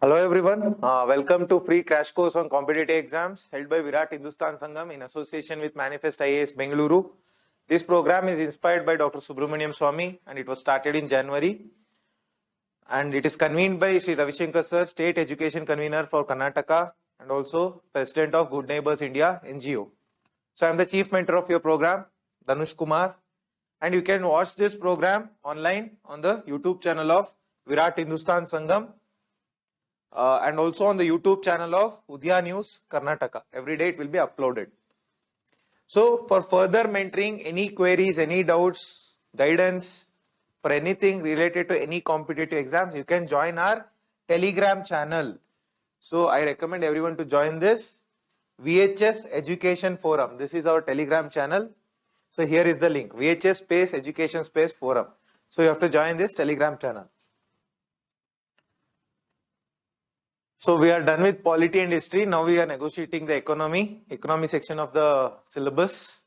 Hello everyone, welcome to free crash course on competitive exams held by VIRAT HINDUSTAN SANGHAM in association with Manifest IAS Bengaluru. This program is inspired by Dr. SUBRAMANIAN SWAMY and it was started in January. And it is convened by Sri RAVISHANKAR sir, State Education Convener for Karnataka and also President of Good Neighbors India NGO. So I am the Chief Mentor of your program, DHANUSH KUMAR. And you can watch this program online on the YouTube channel of VIRAT HINDUSTAN SANGHAM. And also on the YouTube channel of UDAYA News, Karnataka. Every day it will be uploaded. So for further mentoring, any queries, any doubts, guidance, for anything related to any competitive exams, you can join our Telegram channel. So I recommend everyone to join this VHS Education Forum. This is our Telegram channel. So here is the link, VHS space Education space Forum. So you have to join this Telegram channel. So we are done with polity and history. Now we are negotiating the economy section of the syllabus.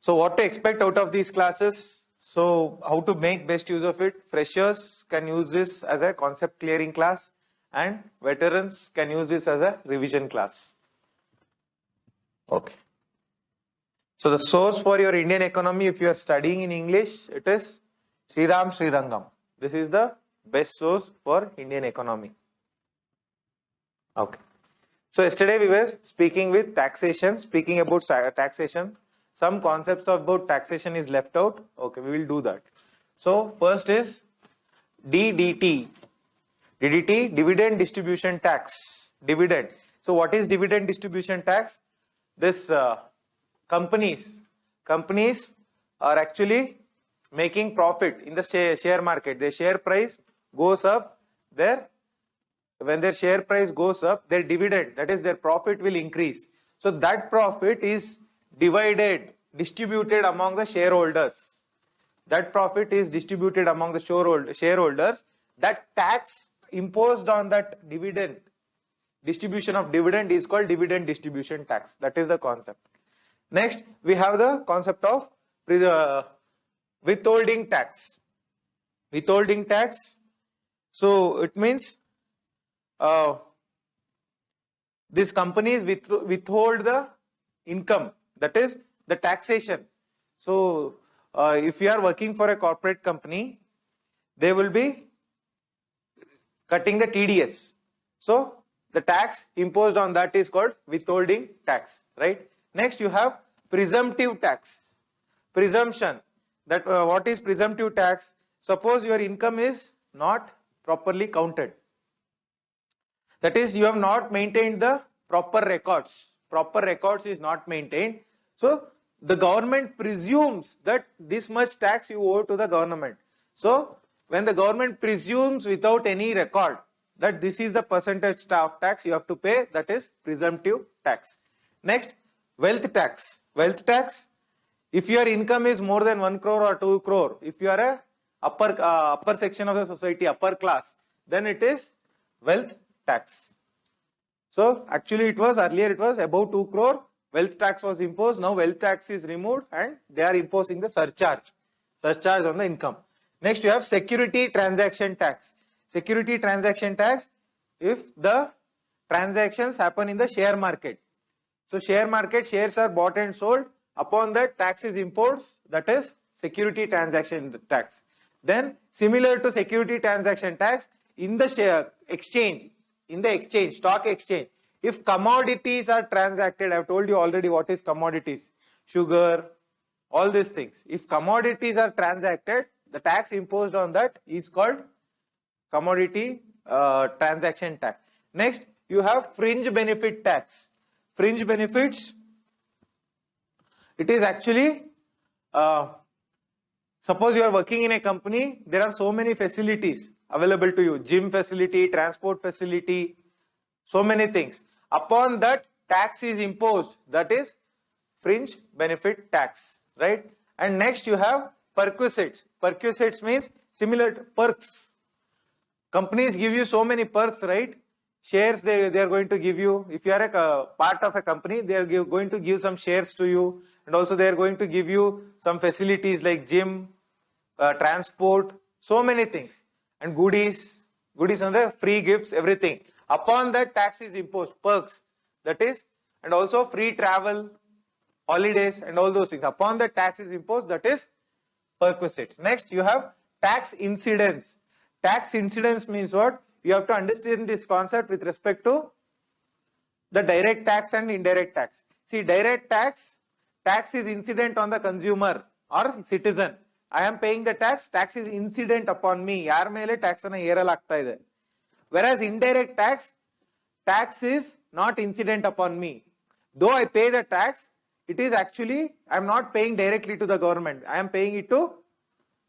So what to expect out of these classes? So how to make best use of it? Freshers can use this as a concept clearing class and veterans can use this as a revision class. Okay. So the source for your Indian economy, if you are studying in English, it is Srirangam. This is the best source for Indian economy. Okay. So yesterday we were speaking about taxation. Some concepts about taxation is left out. Okay, we will do that. So first is DDT. DDT, dividend distribution tax. Dividend. So what is dividend distribution tax? This companies are actually making profit in the share market. Their share price goes up. When their share price goes up, their dividend, that is their profit, will increase. So that profit is distributed among the shareholders. That profit is distributed among the shareholders. That tax imposed on that dividend, distribution of dividend, is called dividend distribution tax. That is the concept. Next, we have the concept of withholding tax. Withholding tax. So it means these companies withhold the income, that is the taxation. So if you are working for a corporate company, they will be cutting the TDS. So the tax imposed on that is called withholding tax, right? Next you have presumptive tax. Presumption. That what is presumptive tax? Suppose your income is not properly counted. That is, you have not maintained the proper records. Proper records is not maintained. So the government presumes that this much tax you owe to the government. So when the government presumes without any record that this is the percentage of tax you have to pay, that is presumptive tax. Next, wealth tax. Wealth tax, if your income is more than 1 crore or 2 crore, if you are a upper section of the society, upper class, then it is wealth tax. So actually earlier it was above 2 crore, wealth tax was imposed. Now wealth tax is removed and they are imposing the surcharge on the income. Next you have security transaction tax. Security transaction tax, if the transactions happen in the share market. So share market, shares are bought and sold, upon that tax is imposed, that is security transaction tax. Then similar to security transaction tax, in the stock exchange, if commodities are transacted, I have told you already what is commodities, sugar, all these things. If commodities are transacted, the tax imposed on that is called commodity transaction tax. Next, you have fringe benefit tax. Fringe benefits, it is actually, suppose you are working in a company, there are so many facilities available to you, gym facility, transport facility, so many things. Upon that, tax is imposed, that is fringe benefit tax, right? And next you have perquisites. Perquisites means similar to perks. Companies give you so many perks, right? Shares they are going to give you. If you are a part of a company, they are going to give some shares to you, and also they are going to give you some facilities like gym, transport, so many things, and goodies. Goodies andre free gifts, everything. Upon that tax is imposed, perks, that is, and also free travel, holidays and all those things. Upon that tax is imposed, that is perquisites. Next you have tax incidence. Tax incidence means what? You have to understand this concept with respect to the direct tax and indirect tax. See, direct tax, tax is incident on the consumer or citizen. I am paying the tax, tax is incident upon me. Yar mele tax ana yeralagta ide. Whereas indirect tax, tax is not incident upon me. Though I pay the tax, it is actually, I am not paying directly to the government. I am paying it to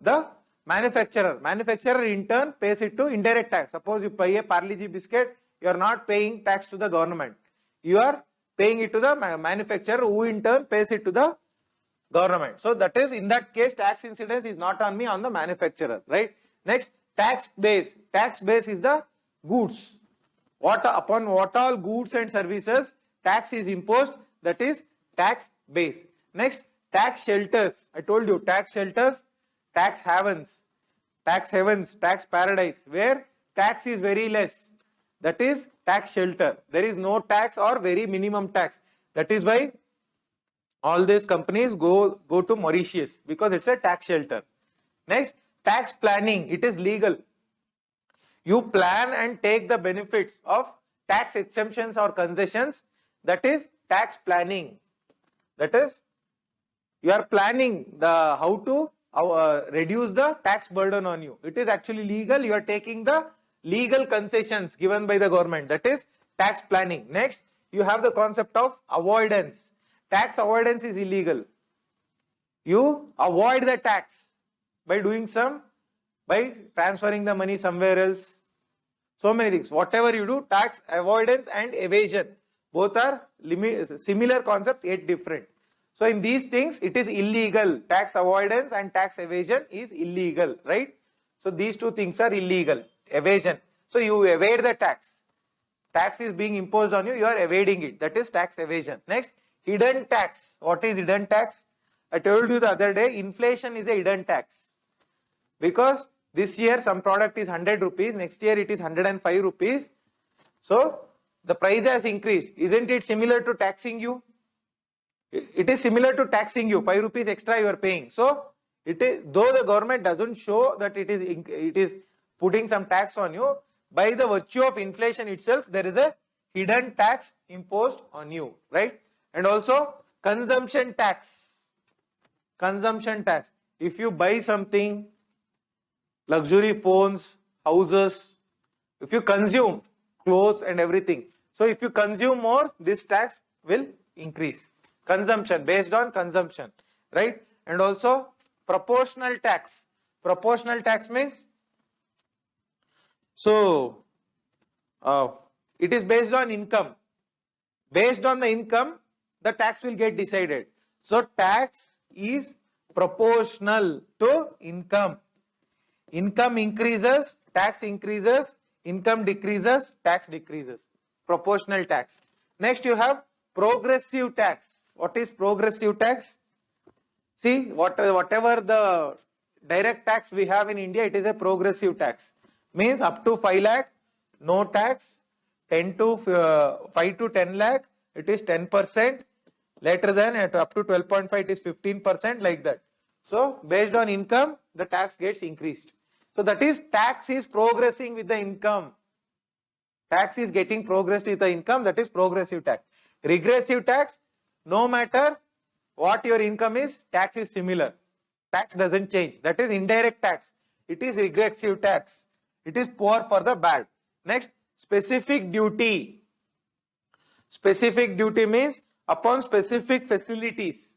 the manufacturer. Manufacturer in turn pays it to indirect tax. Suppose you pay a Parle-G biscuit, you are not paying tax to the government. You are paying it to the manufacturer, who in turn pays it to the government. So that is, in that case, tax incidence is not on me, on the manufacturer, right? Next, tax base. Tax base is the goods. Upon what all goods and services tax is imposed, that is tax base. Next, tax shelters. I told you, tax shelters, tax havens, tax paradise, where tax is very less. That is tax shelter. There is no tax or very minimum tax. That is why all these companies go to Mauritius, because it's a tax shelter. Next, tax planning. It is legal. You plan and take the benefits of tax exemptions or concessions. That is tax planning. That is, you are planning how to reduce the tax burden on you. It is actually legal. You are taking the legal concessions given by the government. That is tax planning. Next, you have the concept of avoidance. Tax avoidance is illegal. You avoid the tax by transferring the money somewhere else. So many things. Whatever you do, tax avoidance and evasion, both are similar concepts yet different. So in these things, it is illegal. Tax avoidance and tax evasion is illegal, right? So these two things are illegal. Evasion. So you evade the tax. Tax is being imposed on you, you are evading it. That is tax evasion. Next, hidden tax. What is hidden tax? I told you the other day, inflation is a hidden tax. Because this year some product is 100 rupees, next year it is 105 rupees. So the price has increased. Isn't it similar to taxing you? It is similar to taxing you. 5 rupees extra you are paying. So it is, though the government doesn't show that it is putting some tax on you, by the virtue of inflation itself, there is a hidden tax imposed on you, right? And also consumption tax. Consumption tax. If you buy something, luxury phones, houses, if you consume clothes and everything, so if you consume more, this tax will increase. Consumption, based on consumption, right? And also proportional tax. Proportional tax means, so it is based on income. Based on the income, the tax will get decided. So tax is proportional to income. Income increases, tax increases. Income decreases, tax decreases. Proportional tax. Next you have progressive tax. What is progressive tax? See, whatever the direct tax we have in India, it is a progressive tax. Means up to 5 lakh, no tax. 5 to 10 lakh, it is 10%. Later than up to 12.5, it is 15%, like that. So based on income, the tax gets increased. So that is, tax is progressing with the income. Tax is getting progressed with the income, that is progressive tax. Regressive tax, no matter what your income is, tax is similar. Tax doesn't change. That is indirect tax. It is regressive tax. It is poor for the bad. Next, specific duty. Specific duty means upon specific facilities.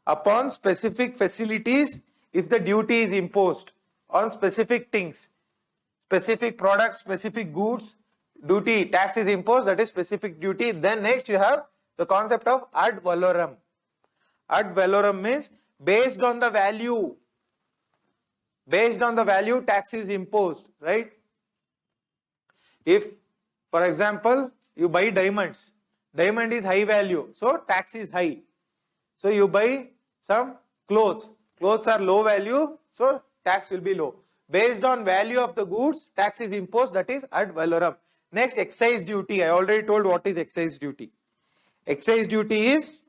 Upon specific facilities, if the duty is imposed on specific things, specific products, specific goods, duty, tax is imposed, that is specific duty. Then next you have the concept of ad valorem. Ad valorem means based on the value. Based on the value, tax is imposed, right? If, for example, you buy diamonds, diamond is high value, so tax is high. So you buy some clothes, clothes are low value, so tax will be low. Based on value of the goods, tax is imposed, that is ad valorem. Next, excise duty. I already told what is excise duty. Excise duty is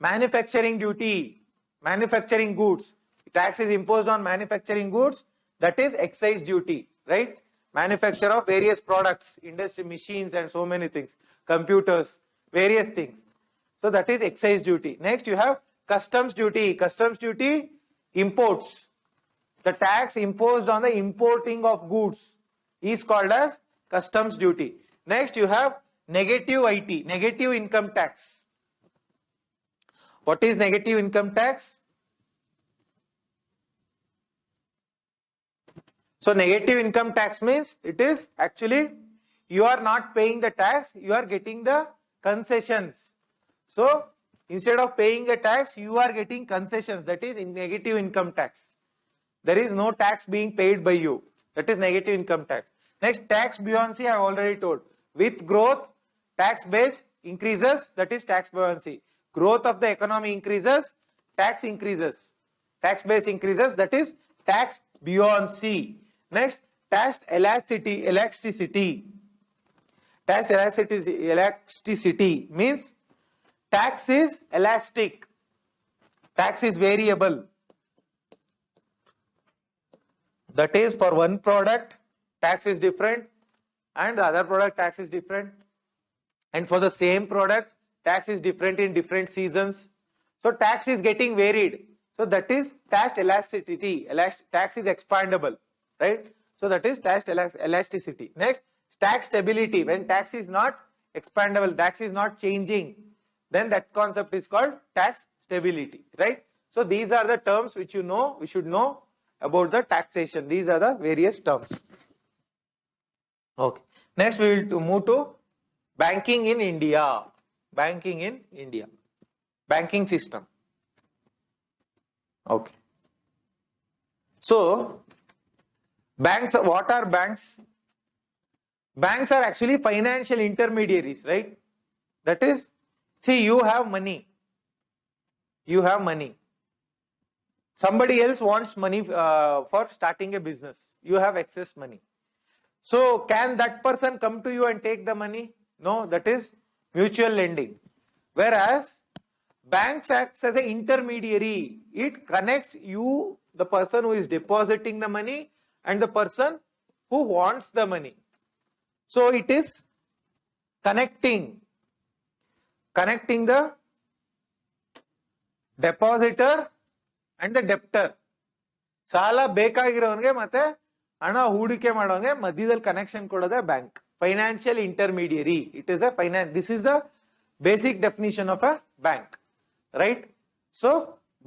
manufacturing duty, manufacturing goods. Tax is imposed on manufacturing goods, that is excise duty, right? Manufacture of various products, industry, machines and so many things, computers, various things. So that is excise duty. Next you have customs duty. Customs duty, imports. The tax imposed on the importing of goods is called as customs duty. Next you have negative IT, negative income tax. What is negative income tax? So negative income tax means it is actually you are not paying the tax, you are getting the concessions. So instead of paying a tax, you are getting concessions, that is in negative income tax. There is no tax being paid by you, that is negative income tax. Next, tax buoyancy I have already told. With growth, tax base increases, that is tax buoyancy. Growth of the economy increases, tax increases. Tax base increases, that is tax buoyancy. Next, tax elasticity. Tax elasticity means tax is elastic. Tax is variable. That is for one product, tax is different and the other product tax is different. And for the same product, tax is different in different seasons. So tax is getting varied. So that is tax elasticity. Tax is expandable, right? So that is tax elasticity. Next, tax stability. When tax is not expandable, tax is not changing, then that concept is called tax stability, right? So these are the terms which we should know about the taxation. These are the various terms. Okay. Next we will move to banking in India. Banking in India. Banking system. Okay. So banks, what are banks? Banks are actually financial intermediaries, right? That is, see, you have money. You have money. Somebody else wants money for starting a business. You have excess money. So can that person come to you and take the money? No, that is mutual lending. Whereas banks acts as an intermediary. It connects you, the person who is depositing the money, and the person who wants the money. So it is connecting the depositor and the debtor. Sala ಬೇಕಾಗಿರೋನ್ಗೆ ಮತ್ತೆ ಹಣ ಹೂಡಿಕೆ ಮಾಡೋನ್ಗೆ ಮಧ್ಯದಲ್ಲಿ connection ಕೊಡೋದೇ bank. Financial intermediary. It is a finance. This is the basic definition of a bank, right? So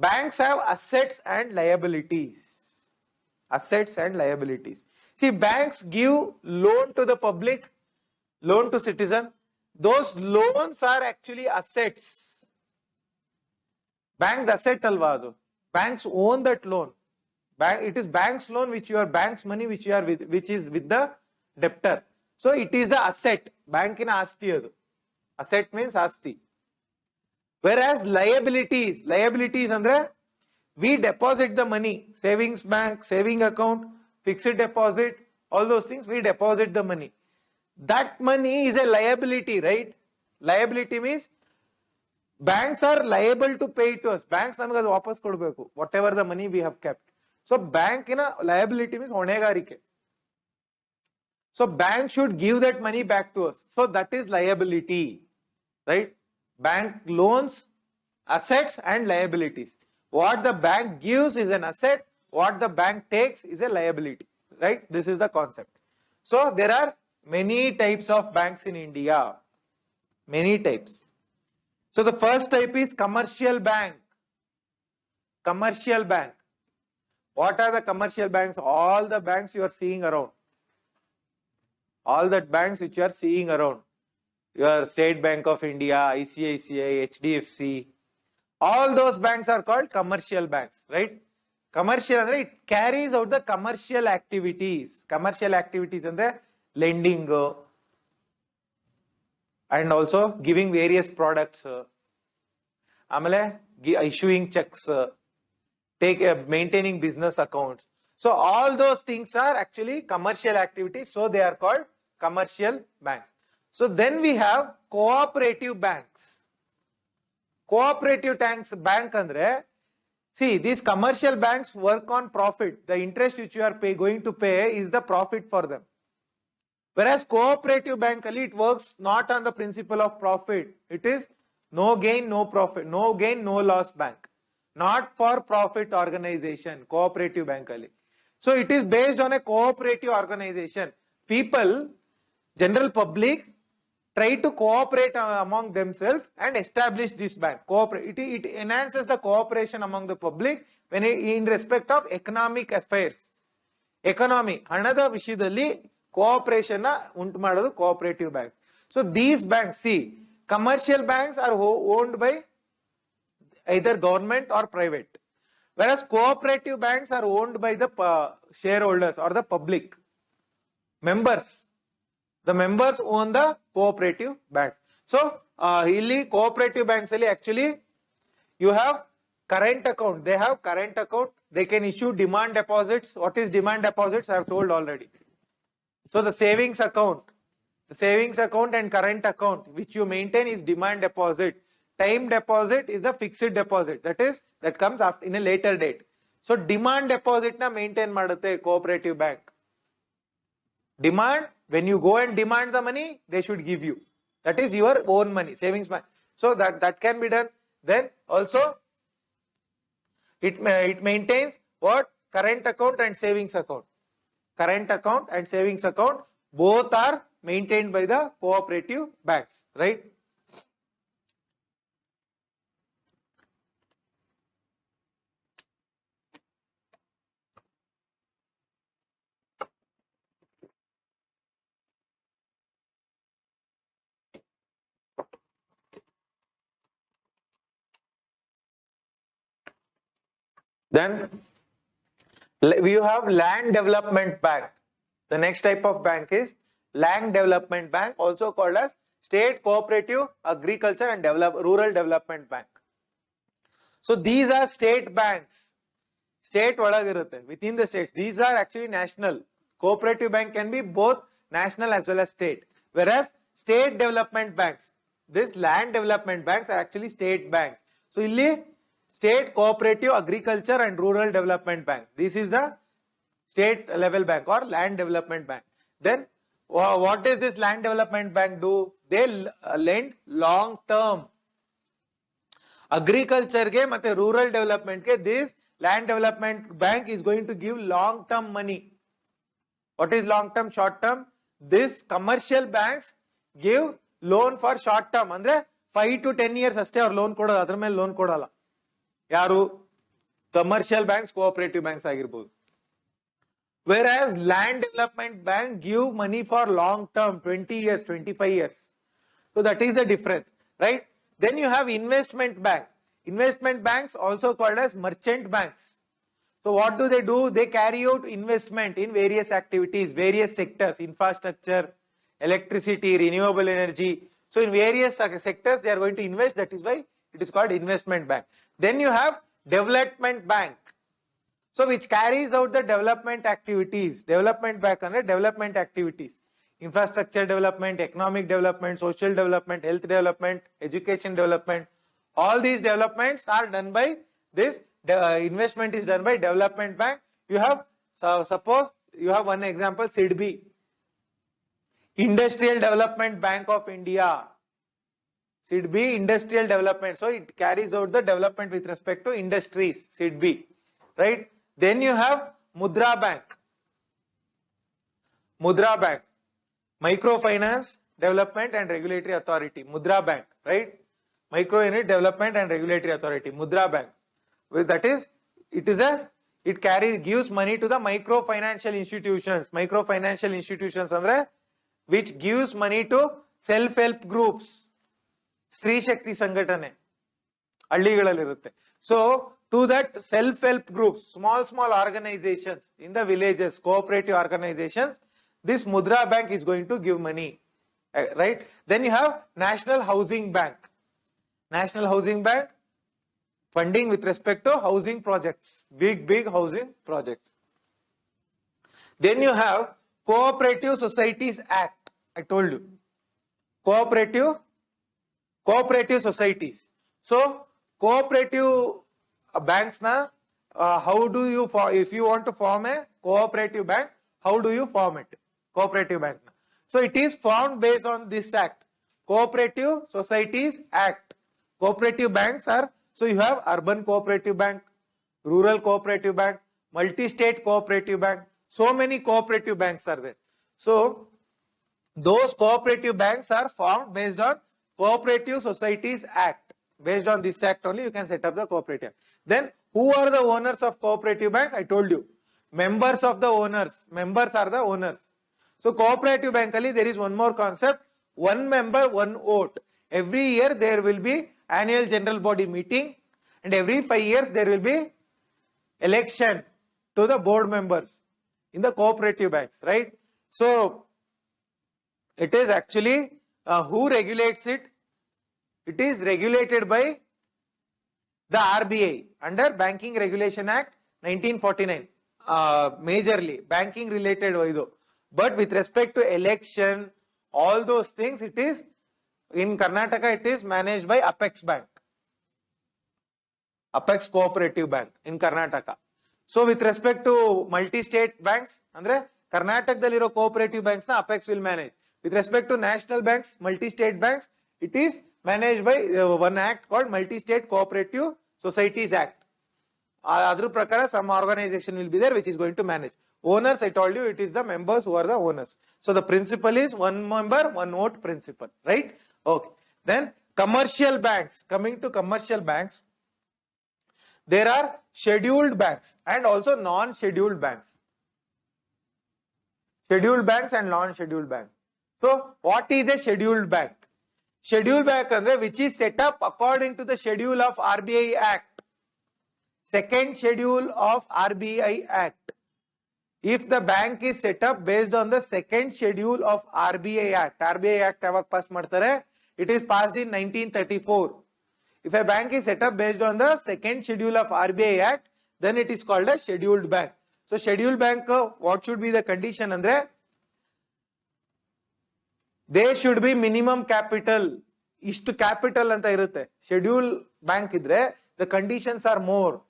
banks have assets and liabilities. Assets and liabilities. See, banks give loan to the public, loan to citizen. Those loans are actually assets. Bank asset alva adu. Banks own that loan. It is bank's loan, which your bank's money, which is with the debtor. So it is the asset. Bank in asti adu. Asset means asti. Whereas liabilities andre, we deposit the money, savings bank, saving account, fixed deposit, all those things, we deposit the money. That money is a liability, right? Liability means banks are liable to pay to us. Banks namaga adu vapas kodbeku, whatever the money we have kept. So bank in a liability means honegarike. So bank should give that money back to us. So that is liability, right? Bank loans, assets and liabilities. What the bank gives is an asset, what the bank takes is a liability, right? This is the concept. So there are many types of banks in India, many types. So the first type is commercial bank. Commercial bank. What are the commercial banks? All the banks you are seeing around. All the banks which you are seeing around. Your State Bank of India, ICICI, HDFC. All those banks are called commercial banks, right? Commercial, it carries out the commercial activities. Commercial activities andre lending and also giving various products. Amale issuing checks, maintaining business accounts. So all those things are actually commercial activities, so they are called commercial banks. So then we have cooperative banks. Cooperative bank andre, see, these commercial banks work on profit. The interest which you are going to pay is the profit for them. Whereas cooperative bank, it works not on the principle of profit. It is no gain, no profit, no gain, no loss bank. Not for profit organization, cooperative bank. So it is based on a cooperative organization. People, general public, try to cooperate among themselves and establish this bank. It enhances the cooperation among the public when in respect of economic affairs. Economy, another vishayadalli cooperation untu madodu cooperative bank. So these banks, see, commercial banks are owned by either government or private, whereas cooperative banks are owned by the shareholders or the public members. The members own the cooperative banks. So illi cooperative banks actually you have current account. They have current account. They can issue demand deposits. What is demand deposits? I have told already. So the savings account and current account which you maintain is demand deposit. Time deposit is a fixed deposit. That comes after in a later date. So demand deposit na maintain madutte cooperative bank. Demand, when you go and demand the money, they should give you. That is your own money, savings money. So that can be done. Then also it maintains what? Current account and savings account. Current account and savings account both are maintained by the cooperative banks, right? Then we have land development bank. The next type of bank is land development bank, also called as state cooperative agriculture and rural development bank. So these are state banks. State within the states. These are actually national. Cooperative bank can be both national as well as state. Whereas state development banks, this land development banks are actually state banks. So illi state cooperative agriculture and rural development bank. This is the state level bank or land development bank. Then what does this land development bank do? They lend long term. Agriculture ke matte rural development ke this land development bank is going to give long term money. What is long term, short term? This commercial banks give loan for short term. Andre 5 to 10 years aste or loan kodala, adar mele loan kodala. Yaru commercial banks, cooperative banks agirbodu. Whereas land development bank give money for long term, 20 years, 25 years. So that is the difference, right? Then you have investment bank. Investment banks also called as merchant banks. So what do? They carry out investment in various activities, various sectors, infrastructure, electricity, renewable energy. So in various sectors they are going to invest. That is why it is called investment bank. Then you have development bank. So which carries out the development activities. Development bank and development activities. Infrastructure development, economic development, social development, health development, education development. All these developments are done by this. Investment is done by development bank. You have, suppose you have one example, SIDBI, Industrial Development Bank of India. SIDBI, Industrial Development. So it carries out the development with respect to industries, SIDBI, right? Then you have Mudra Bank. Mudra Bank, Microfinance Development and Regulatory Authority, Mudra Bank, right? Micro Unit Development and Regulatory Authority, Mudra Bank. That is, it gives money to the microfinancial institutions. Microfinancial institutions andre, which gives money to self-help groups. Stree Shakti Sangatane. Alligalalirutte. So to that self-help groups, small organizations in the villages, cooperative organizations, this Mudra Bank is going to give money, right? Then you have National Housing Bank. National Housing Bank, funding with respect to housing projects, big housing projects. Then you have Cooperative Societies Act. I told you. Cooperative societies. So, cooperative banks na, how do you, if you want to form a cooperative bank, how do you form it? Cooperative bank. So, it is formed based on this act. Cooperative Societies Act. Cooperative banks are, so you have urban cooperative bank, rural cooperative bank, multi-state cooperative bank. So many cooperative banks are there. So, those cooperative banks are formed based on Cooperative Societies Act. Based on this act only you can set up the cooperative. Then who are the owners of cooperative bank? I told you. Members of the owners. Members are the owners. So cooperative bank ali there is one more concept. One member, one vote. Every year there will be annual general body meeting and every 5 years there will be election to the board members in the cooperative banks, right? So it is actually who regulates it? It is regulated by the RBI under Banking Regulation Act 1949. Majorly banking related idu. But with respect to election, all those things, it is in Karnataka, it is managed by Apex Bank. Apex Cooperative Bank in Karnataka. So with respect to multi-state banks, andre Karnataka cooperative banks na Apex will manage. With respect to national banks, multi-state banks, it is managed by one act called Multi-State Cooperative Societies Act. Adru prakara some organization will be there which is going to manage. Owners, I told you, it is the members who are the owners. So the principle is one member, one vote principle, right? Okay. Then commercial banks. Coming to commercial banks, there are scheduled banks and also non-scheduled banks. Scheduled banks and non-scheduled banks. So what is a scheduled bank? Scheduled bank which is set up according to the schedule of RBI Act. Second schedule of RBI Act. If the bank is set up based on the second schedule of RBI Act, RBI Act yavag pass ಮಾಡ್ತಾರೆ? It is passed in 1934. If a bank is set up based on the second schedule of RBI Act, then it is called a scheduled bank. So scheduled bank, what should be the condition andre? There should be minimum capital. Ishtu capital anta irutte. Scheduled bank idre, the conditions are more.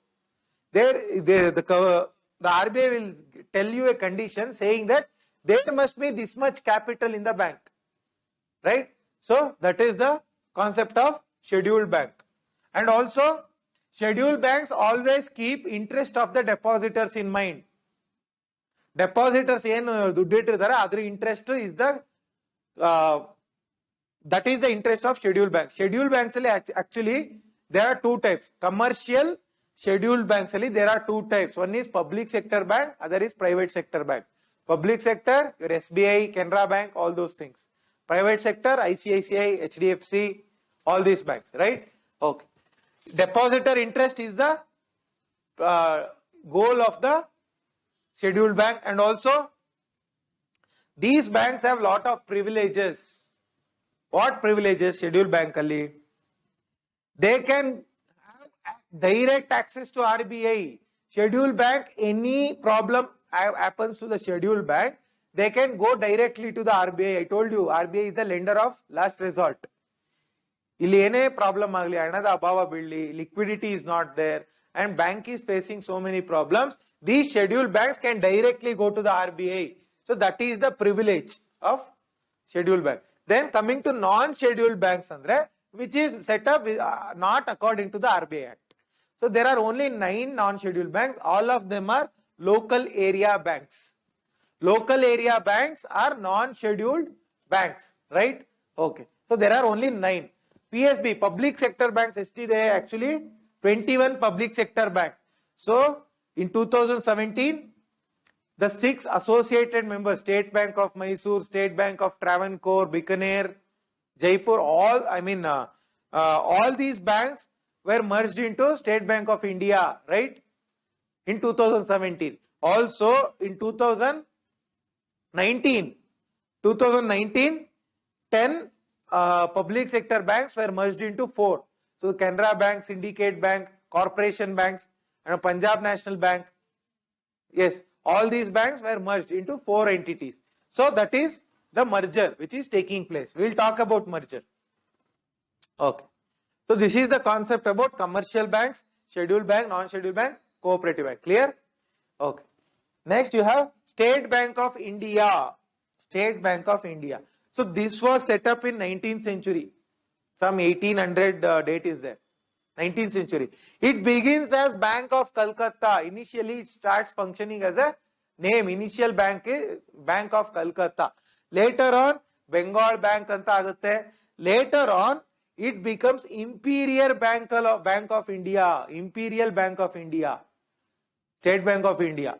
The RBI will tell you a condition saying that there must be this much capital in the bank. Right? So that is the concept of scheduled bank. And also, scheduled banks always keep interest of the depositors in mind. Depositors ಏನು ದುಡ್ಡಿಟ್ಟಿರ್ತಾರೆ ಅದರ interest is the that is the interest of scheduled banks. Scheduled banks actually there are two types. Commercial scheduled banks there are two types. One is public sector bank, other is private sector bank. Public sector, your SBI, Canara Bank, all those things. Private sector, ICICI, HDFC, all these banks, right? Okay. Depositor interest is the goal of the scheduled bank, and also these banks have lot of privileges. What privileges? Scheduled bank ali? They can have direct access to RBI. Scheduled bank, any problem happens to the scheduled bank, they can go directly to the RBI. I told you, RBI is the lender of last resort. ಇಲ್ಲಿ ಏನೇ problem ಆಗಲಿ, ಹಣದ ಅಭಾವ ಬೀಳಲಿ, liquidity is not there and bank is facing so many problems, these scheduled banks can directly go to the RBI. So that is the privilege of scheduled bank. Then coming to non-scheduled banks andre, which is set up not according to the RBI Act. So there are only 9 non-scheduled banks. All of them are local area banks. Local area banks are non-scheduled banks, right? Okay. So there are only 9. PSB, public sector banks, they actually 21 public sector banks. So in 2017, the 6 associated members, State Bank of Mysore, State Bank of Travancore, Bikaner, Jaipur, all these banks were merged into State Bank of India, right? In 2017. Also in 2019, 10 public sector banks were merged into 4. So Canara Bank, Syndicate Bank, Corporation Banks, and Punjab National Bank. Yes, all these banks were merged into 4 entities. So that is the merger which is taking place. We will talk about merger. Okay. So this is the concept about commercial banks, scheduled bank, non-scheduled bank, cooperative bank. Clear? Okay. Next you have State Bank of India. State Bank of India. So this was set up in 19th century. Some 1800 date is there. 19th century. It begins as Bank of Calcutta. Initially it starts functioning as a name. Initial bank is Bank of Calcutta. Later on Bengal Bank anta agutte. Later on it becomes Imperial Bank of India. Imperial Bank of India. State Bank of India.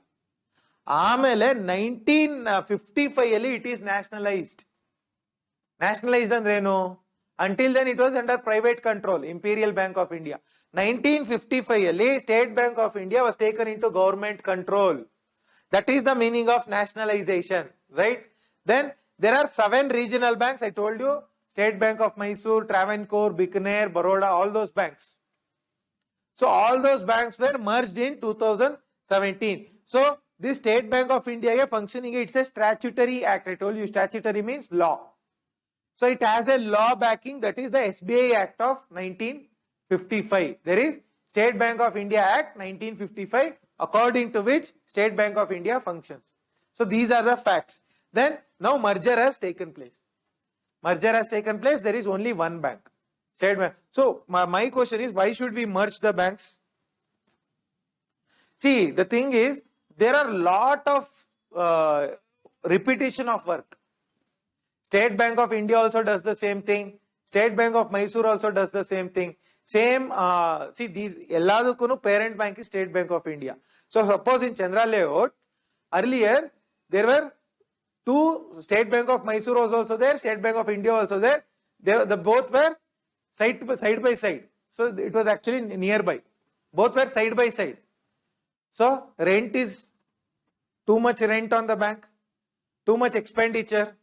ಆಮೇಲೆ 1955 ಅಲ್ಲಿ it is nationalized. Nationalized ಅಂದ್ರೇನು? Until then it was under private control, Imperial Bank of India. 1955 ಅಲ್ಲಿ State Bank of India was taken into government control. That is the meaning of nationalization, right? Then there are 7 regional banks. I told you, State Bank of Mysore, Travancore, Bikaner, Baroda, all those banks. So all those banks were merged in 2017. So this State Bank of India functioning, it's a statutory act. I told you statutory means law. So it has a law backing, that is the SBI Act of 1955. There is State Bank of India Act 1955, according to which State Bank of India functions. So these are the facts. Then now merger has taken place. Merger has taken place, there is only one bank. State Bank. So my question is, why should we merge the banks? See, the thing is, there are lot of repetition of work. State Bank of India also does the same thing. State Bank of Mysore also does the same thing. Same, see these, elladukunu parent bank is State Bank of India. So suppose in Chandra layout, earlier there were 2, State Bank of Mysore was also there, State Bank of India also there. The both were side by side. So it was actually nearby. Both were side by side. So rent is too much rent on the bank, too much expenditure,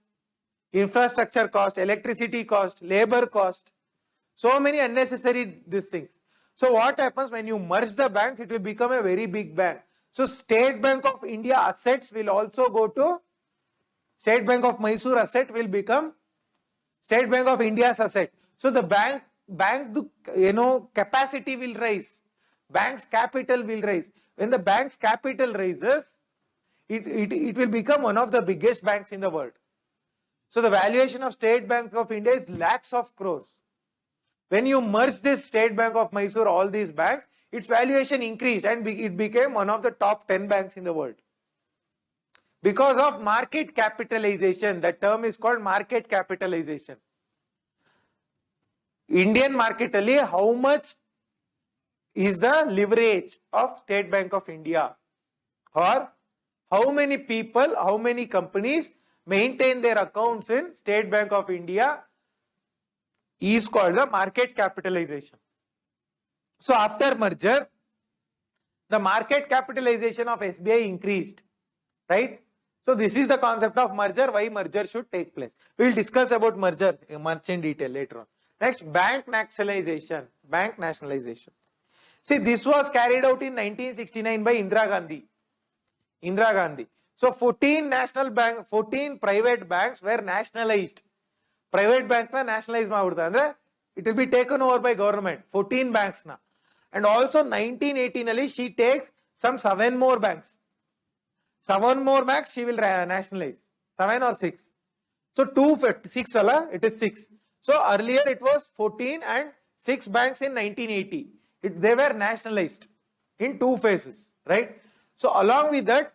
infrastructure cost, electricity cost, labor cost, so many unnecessary these things. So what happens when you merge the banks, it will become a very big bank. So State Bank of India assets will also go to State Bank of Mysore asset will become State Bank of India's asset. So the bank capacity will rise. Bank's capital will rise. When the bank's capital rises, it will become one of the biggest banks in the world. So the valuation of State Bank of India is lakhs of crores. When you merge this State Bank of Mysore, all these banks, its valuation increased and it became one of the top 10 banks in the world. Because of market capitalization, that term is called market capitalization. Indian market ali, how much is the leverage of State Bank of India? Or how many people, how many companies maintain their accounts in State Bank of India is called the market capitalization. So after merger, the market capitalization of SBI increased, right? So this is the concept of merger, why merger should take place. We will discuss about merger much in detail later on. Next, bank nationalization. Bank nationalization. See, this was carried out in 1969 by Indira Gandhi. Indira Gandhi. So 14 private banks were nationalized. Private bank na nationalize maadudta. It will be taken over by government. 14 banks na. And also 1918 ali she takes some 7 more banks. 7 more banks she will nationalize. 7 or 6. So 6 ala, it is 6. So earlier it was 14 and 6 banks in 1980. They were nationalized in 2 phases, right? So along with that,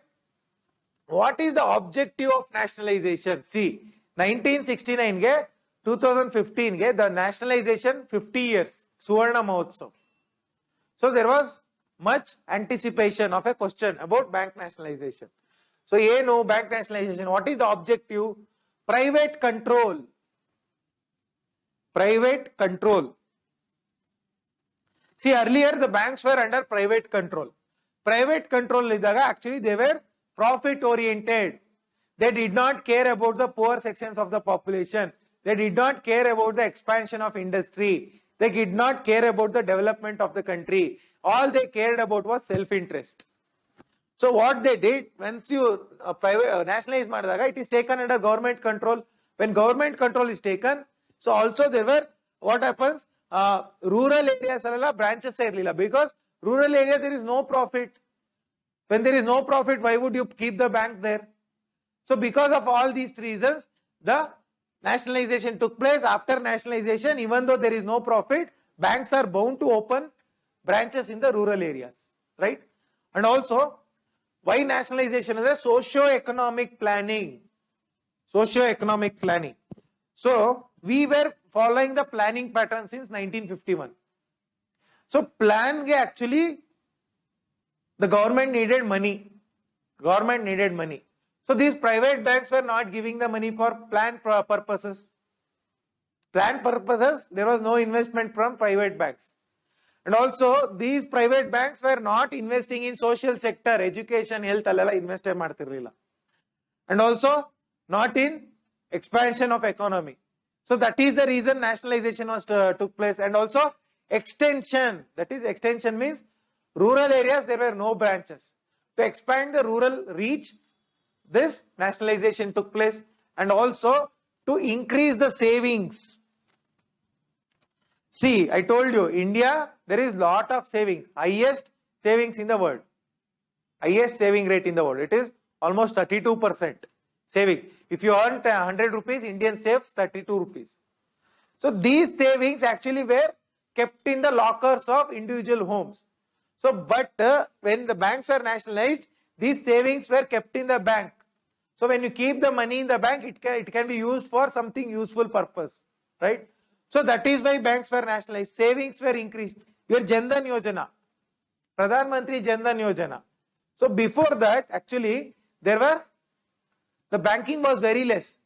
what is the objective of nationalization? See, 1969 ge 2015 ge the nationalization 50 years, Suvarna Mahotsav. So there was much anticipation of a question about bank nationalization. So no bank nationalization, what is the objective? Private control. Private control. See, earlier the banks were under private control. Private control idaga actually they were profit oriented. They did not care about the poor sections of the population. They did not care about the expansion of industry. They did not care about the development of the country. All they cared about was self-interest. So what they did, once you nationalize ಮಾಡಿದಾಗ, it is taken under government control. When government control is taken, so also there were, what happens, rural areas alala branches irliಲ್ಲ, because rural area there is no profit. When there is no profit, why would you keep the bank there? So because of all these reasons, the nationalization took place. After nationalization, even though there is no profit, banks are bound to open branches in the rural areas, right? And also, why nationalization is a socio-economic planning. Socio-economic planning. So we were following the planning pattern since 1951. So plan ge actually the government needed money. Government needed money. So these private banks were not giving the money for planned purposes. Planned purposes, there was no investment from private banks. And also, these private banks were not investing in social sector, education, health, alala invest ಮಾಡ್ತಿರ್ಲಿಲ್ಲ. And also, not in expansion of economy. So that is the reason nationalization was took place. And also, extension, that is extension means rural areas, there were no branches. To expand the rural reach, this nationalization took place. And also, to increase the savings. See, I told you, India, there is lot of savings, highest savings in the world, highest saving rate in the world. It is almost 32% saving. If you earn 100 rupees, Indian saves 32 rupees. So these savings actually were kept in the lockers of individual homes. So, but when the banks were nationalized, these savings were kept in the bank. So when you keep the money in the bank, it can be used for something useful purpose, right? So that is why banks were nationalized, savings were increased. Your Jan Dhan Yojana, Pradhan Mantri Jan Dhan Yojana. So before that, actually, the banking was very less.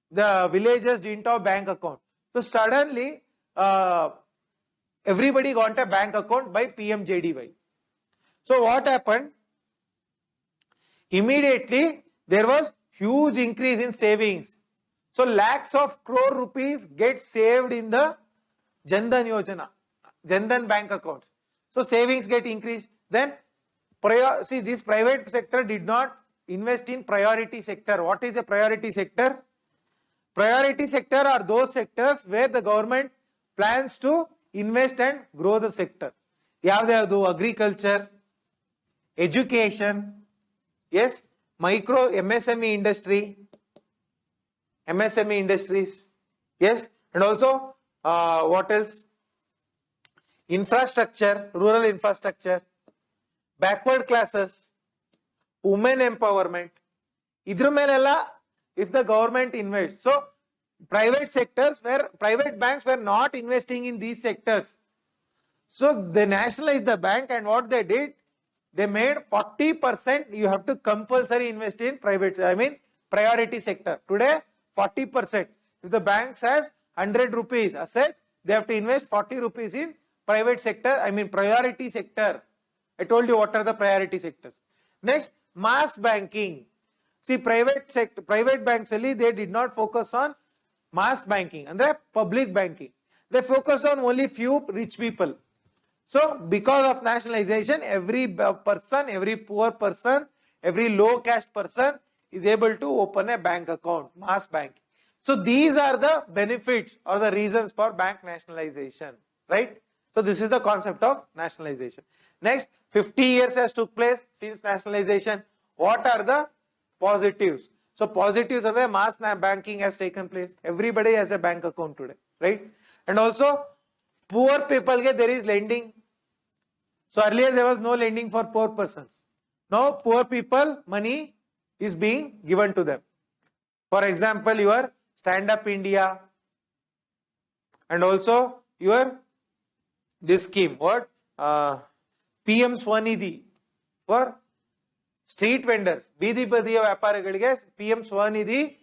The villagers didn't have bank account. So suddenly, everybody got a bank account by PMJDY. So what happened? Immediately, there was huge increase in savings. So lakhs of crore rupees get saved in the Jan Dhan Yojana, Jan Dhan bank accounts. So savings get increased. Then, see, this private sector did not invest in priority sector. What is a priority sector? Priority sector are those sectors where the government plans to invest and grow the sector. Yavadu agriculture, education, yes, micro MSME industry, MSME industries, yes, and also what else? Infrastructure, rural infrastructure, backward classes, women empowerment. Idru melella, if the government invests, so private banks were not investing in these sectors. So they nationalized the bank, and what they did, they made 40% you have to compulsory invest in priority sector. Today, 40%. If the bank has 100 rupees asset, they have to invest 40 rupees in private sector, priority sector. I told you what are the priority sectors. Next, mass banking. See, private banks, they did not focus on mass banking and the public banking. They focused on only few rich people. So, because of nationalization, every person, every poor person, every low caste person is able to open a bank account, mass banking. So these are the benefits or the reasons for bank nationalization, right? So this is the concept of nationalization. Next, 50 years has took place since nationalization. What are the positives? So positives are the mass banking has taken place. Everybody has a bank account today, right? And also, poor people, there is lending. So earlier there was no lending for poor persons. Now poor people, money is being given to them. For example, your Stand Up India and also your this scheme, what? PM Swanidhi for street vendors. Bidi Badiya Vyaparigalige PM Swanidhi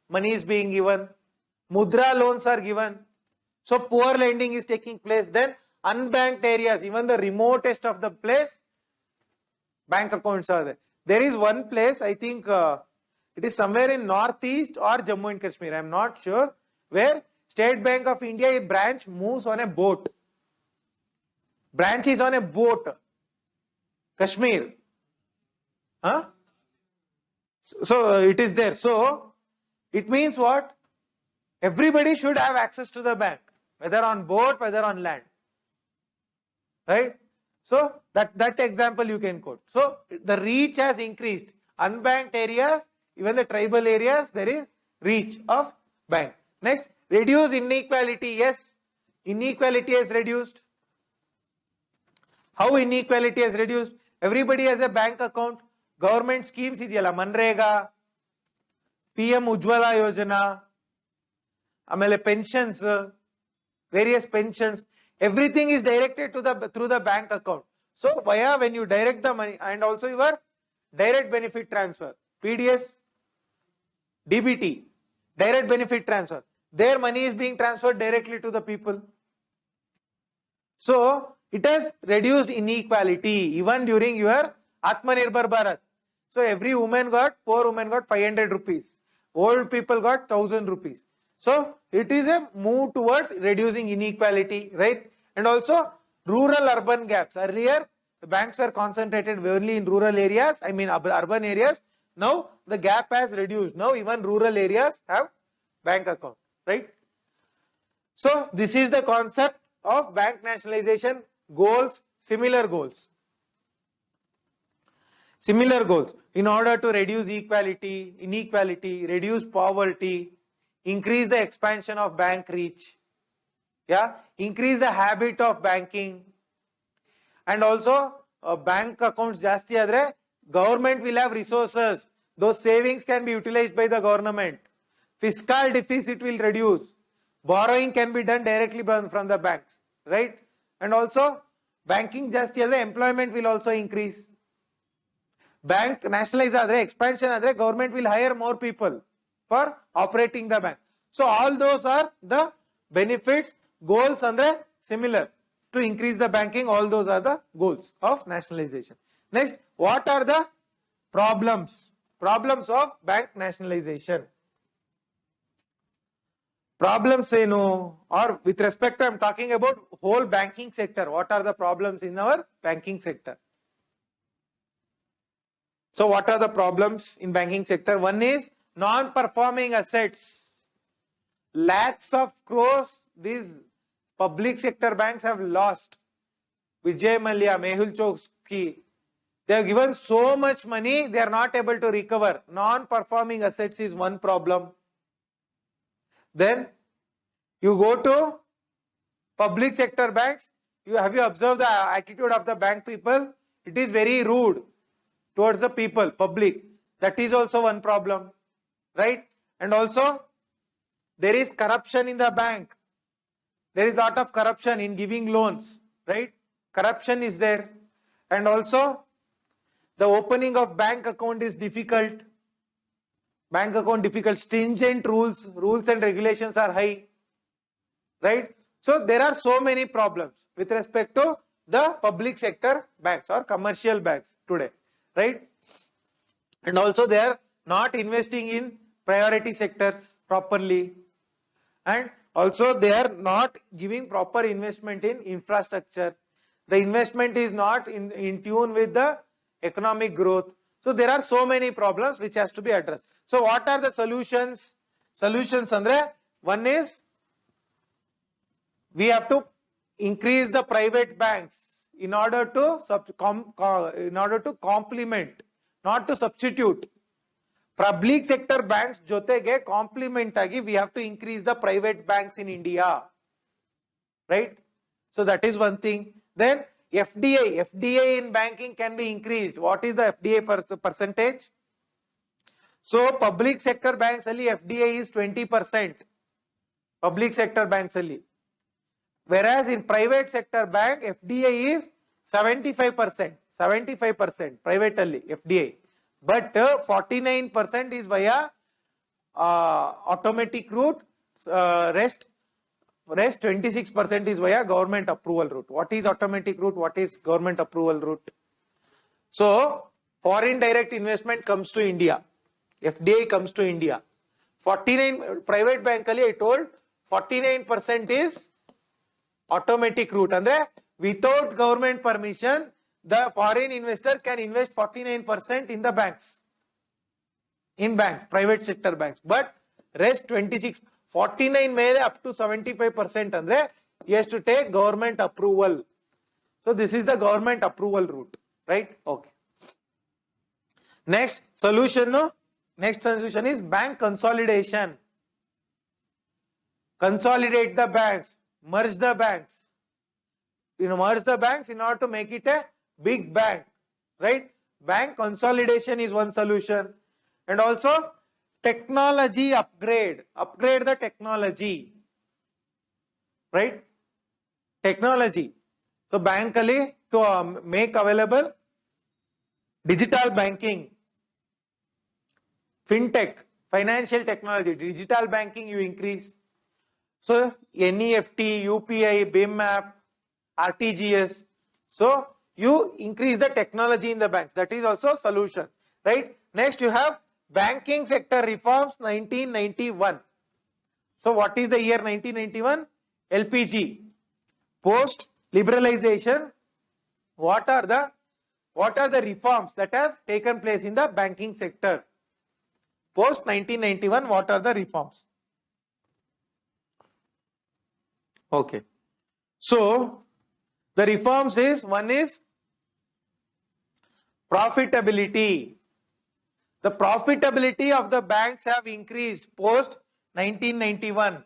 money is being given. Mudra loans are given. So poor lending is taking place. Then unbanked areas, even the remotest of the place, bank accounts are there. There is one place, I think it is somewhere in northeast or Jammu and Kashmir, I am not sure, where State Bank of India, a branch moves on a boat. Branch is on a boat. Kashmir. Huh? So it is there. So it means what? Everybody should have access to the bank, whether on boat, whether on land. Right? So that example you can quote. So the reach has increased. Unbanked areas, even the tribal areas, there is reach of bank. Next, reduce inequality. Yes, inequality has reduced. How inequality has reduced? Everybody has a bank account. Government schemes idiyalla, Manrega, PM Ujjwala Yojana, amele pensions, various pensions, everything is directed to through the bank account. So via when you direct the money, and also your direct benefit transfer, PDS, DBT, direct benefit transfer, their money is being transferred directly to the people. So it has reduced inequality even during your Atmanirbhar Bharat. So every woman got, poor woman got 500 rupees. Old people got 1000 rupees. So it is a move towards reducing inequality, right? And also rural urban gaps. Earlier the banks were concentrated only in rural areas, I mean urban areas. Now the gap has reduced. Now even rural areas have bank account, right? So this is the concept of bank nationalization. Goals, similar goals. Similar goals in order to reduce inequality, reduce poverty, increase the expansion of bank reach, yeah, increase the habit of banking, and also bank accounts jasti adre government will have resources. Those savings can be utilized by the government. Fiscal deficit will reduce. Borrowing can be done directly from the banks, right? And also banking jasti adre employment will also increase. Bank nationalize adre, expansion adre, government will hire more people for operating the bank. So all those are the benefits. Goals andre similar. To increase the banking, all those are the goals of nationalization. Next, what are the problems? Problems of bank nationalization. Problems say no, or with respect to, I am talking about whole banking sector. What are the problems in our banking sector? So what are the problems in banking sector? One is non-performing assets. Lakhs of crores these public sector banks have lost. Vijay Mallya, Mehul Choksky, they have given so much money, they are not able to recover. Non-performing assets is one problem. Then you go to public sector banks. Have you observed the attitude of the bank people? It is very rude towards the people, public. That is also one problem, right? And also there is corruption in the bank. There is a lot of corruption in giving loans, right? Corruption is there. And also the opening of bank account is difficult. Bank account difficult. Stringent rules and regulations are high, right? So there are so many problems with respect to the public sector banks or commercial banks today, right? And also they are not investing in priority sectors properly, and also they are not giving proper investment in infrastructure. The investment is not in tune with the economic growth. So there are so many problems which has to be addressed. So what are the solutions? Solutions andre, one is we have to increase the private banks in order to complement, not to substitute. Public sector banks jotege complement agi, we have to increase the private banks in India, right? So that is one thing. Then FDI in banking can be increased. What is the FDI percentage? So public sector banks only FDI is 20%. Public sector banks only. Whereas in private sector bank, FDI is 75%. 75% private only FDI. But 49% is via automatic route. Rest 26% is via government approval route. What is automatic route? What is government approval route? So foreign direct investment comes to India. FDI comes to India. 49 private bank I told 49% is automatic route. And without government permission, the foreign investor can invest 49% in the banks, in banks, private sector banks, but rest 26, 49 mele up to 75% andre he has to take government approval. So this is the government approval route, right? Okay. Next solution, no? Next solution is bank consolidation. Consolidate the banks, merge the banks. Merge the banks in order to make it a big bank, right? Bank consolidation is one solution. And also technology upgrade, upgrade the technology, right? Technology. So bank ali to make available digital banking, fintech, financial technology, digital banking you increase. So NEFT, UPI, BIM app, RTGS. So you increase the technology in the banks. That is also solution, right? Next you have banking sector reforms 1991. So what is the year 1991? LPG. Post liberalization. What are the reforms that have taken place in the banking sector? Post 1991, what are the reforms? Okay. So the reforms is, one is profitability. The profitability of the banks have increased post 1991.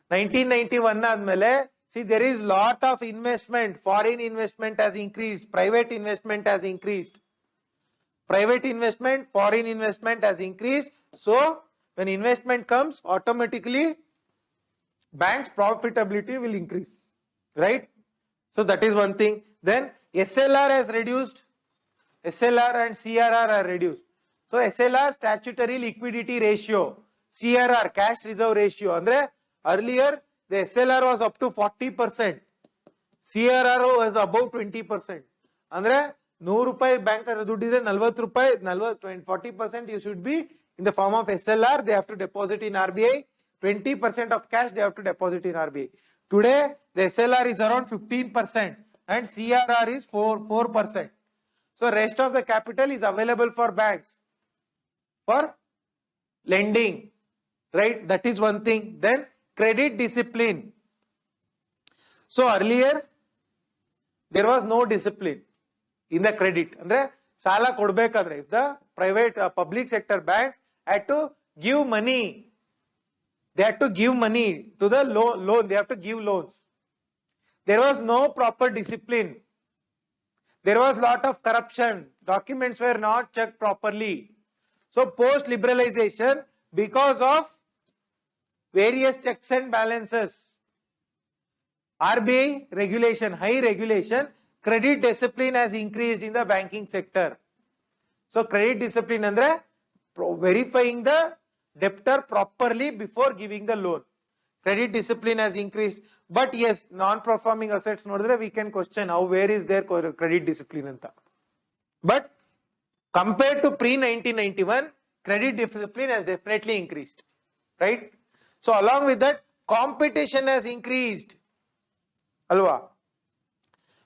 1991 admele, see there is lot of investment, foreign investment has increased, private investment has increased. Private investment, foreign investment has increased. So when investment comes, automatically bank's profitability will increase, right? So that is one thing. Then SLR has reduced. SLR and CRR are reduced. So SLR, statutory liquidity ratio, CRR, cash reserve ratio. Andre earlier the SLR was up to 40%, CRR was above 20%. Andre 100 ರೂಪಾಯಿ bank ದುಡ್ಡಿದ್ರೆ 40 ರೂಪಾಯಿ 40% you should be in the form of SLR. They have to deposit in RBI. 20% of cash they have to deposit in RBI. Today the SLR is around 15% and CRR is 4%. So rest of the capital is available for banks for lending, right? That is one thing. Then credit discipline. So earlier there was no discipline in the credit. Andre sala kodbekadre, if the private public sector banks had to give money, they had to give money to the loan, they have to give loans. There was no proper discipline. There was lot of corruption. Documents were not checked properly. So post liberalization, because of various checks and balances, RBI regulation, high regulation, credit discipline has increased in the banking sector. So credit discipline andre verifying the debtor properly before giving the loan. Credit discipline has increased. But yes, non-performing assets nodidre we can question how, where is their credit discipline anta. But compared to pre-1991, credit discipline has definitely increased, right? So along with that, competition has increased. Alva.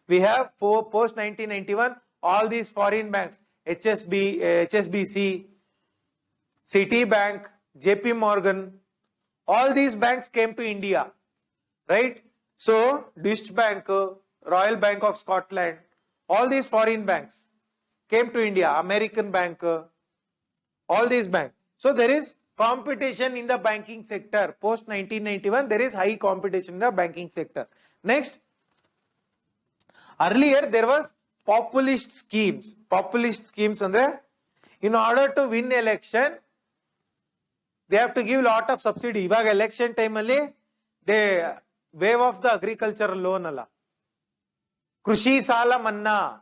We have for post 1991, all these foreign banks, HSBC, Citibank, JP Morgan, all these banks came to India, right? So Deutsche Bank, Royal Bank of Scotland, all these foreign banks came to India, American Bank, all these banks. So there is competition in the banking sector. Post 1991, there is high competition in the banking sector. Next, earlier there was populist schemes. Populist schemes andre, in order to win election, they have to give lot of subsidy. Ivaga election time alli they waive off the agricultural loan alla. Krushi sala manna.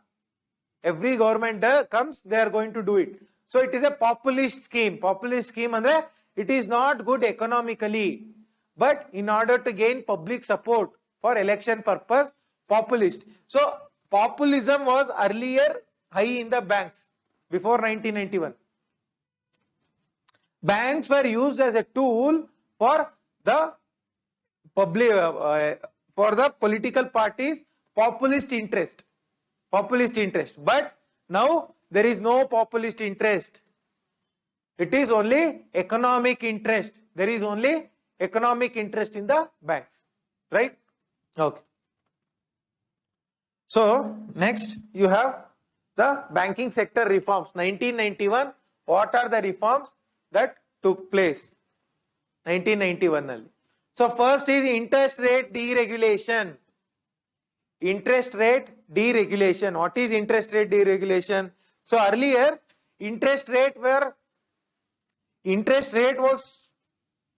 Every government comes, they are going to do it. So it is a populist scheme. Populist scheme andre, it is not good economically, but in order to gain public support for election purpose, populist. So populism was earlier high in the banks before 1991. Banks were used as a tool for the public, for the political parties' populist interest. Populist interest. But now there is no populist interest. It is only economic interest. There is only economic interest in the banks. Right? Okay. So, next you have the banking sector reforms. 1991, what are the reforms that took place? 1991. So, first is interest rate deregulation. Interest rate deregulation. What is interest rate deregulation? So, earlier, interest rate was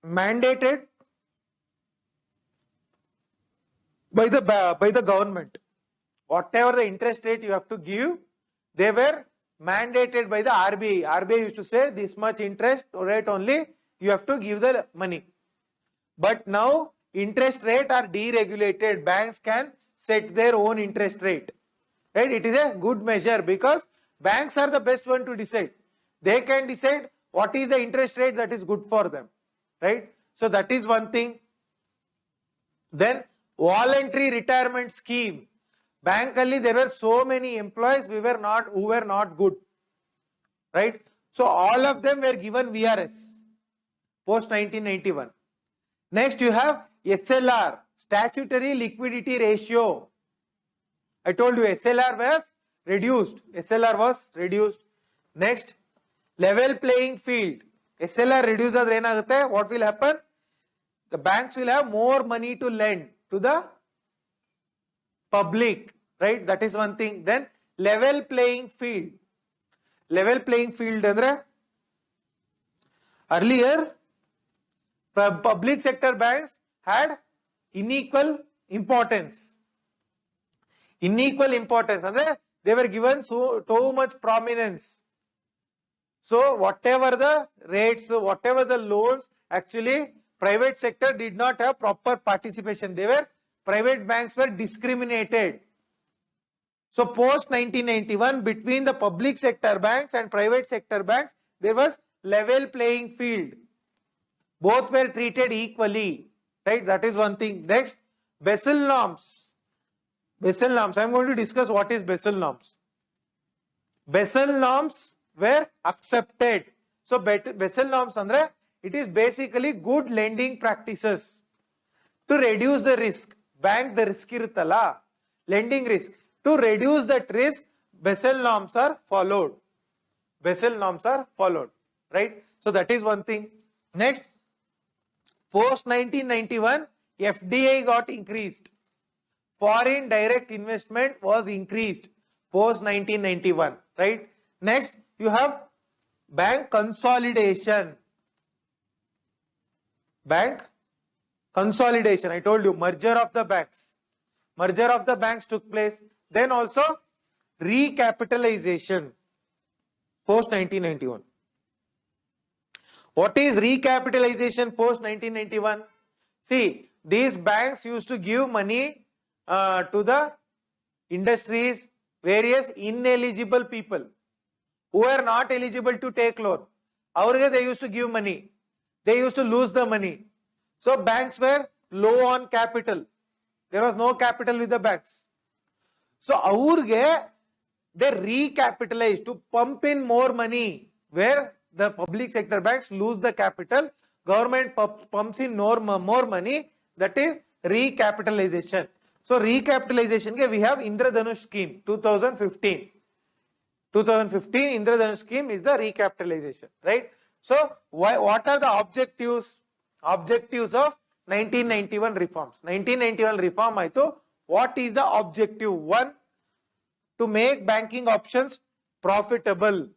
mandated by the government. Whatever the interest rate you have to give, they were mandated by the RBI. RBI used to say this much interest rate only you have to give the money. But now interest rate are deregulated. Banks can set their own interest rate. Right? It is a good measure because banks are the best one to decide. They can decide what is the interest rate that is good for them. Right? So that is one thing. Then voluntary retirement scheme. Bank alli there were so many employees who were not good. Right? So all of them were given VRS post 1991. Next you have SLR, statutory liquidity ratio. I told you SLR was reduced. SLR was reduced. Next, level playing field. SLR reduced adre enagutte, what will happen? The banks will have more money to lend to the public, right? That is one thing. Then level playing field. Level playing field andre earlier public sector banks had unequal importance. Unequal importance andre they were given too much prominence. So whatever the rates, whatever the loans, actually private sector did not have proper participation. Private banks were discriminated. So post 1991, between the public sector banks and private sector banks, there was level playing field. Both were treated equally. Right? That is one thing. Next, Basel norms. Basel norms. I am going to discuss what is Basel norms. Basel norms were accepted. So Basel norms andre, it is basically good lending practices to reduce the risk. Bank the risk iruttala, lending risk. To reduce that risk, Basel norms are followed. Basel norms are followed. Right? So that is one thing. Next, post 1991, FDI got increased. Foreign direct investment was increased post 1991. Right? Next, you have bank consolidation. Bank consolidation. I told you, merger of the banks. Merger of the banks took place. Then also recapitalization post 1991. What is recapitalization post 1991? See, these banks used to give money to the industries, various ineligible people who are not eligible to take loan. Avrige they used to give money. They used to lose the money. So banks were low on capital. There was no capital with the banks. So avrige they recapitalized to pump in more money. Where the public sector banks lose the capital, government pumps in more money. That is recapitalization. So recapitalization ke we have Indradhanush scheme 2015. 2015 Indradhanush scheme is the recapitalization, right? So what are the objectives? Objectives of 1991 reforms. 1991 reform aito, what is the objective? One, to make banking options profitable.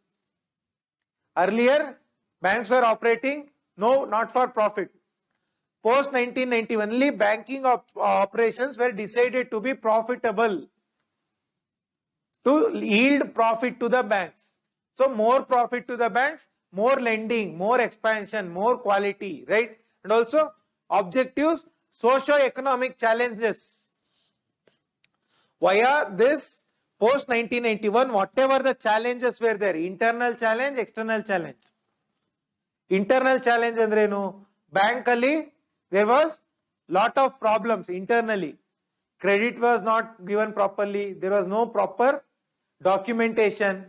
Earlier, banks were operating, not for profit. Post 1991, only banking operations were decided to be profitable, to yield profit to the banks. So more profit to the banks, more lending, more expansion, more quality, right? And also objectives, socio-economic challenges. Via this post 1991, whatever the challenges were there, internal challenge, external challenge. Internal challenge andrenu, bank alli there was lot of problems internally. Credit was not given properly. There was no proper documentation.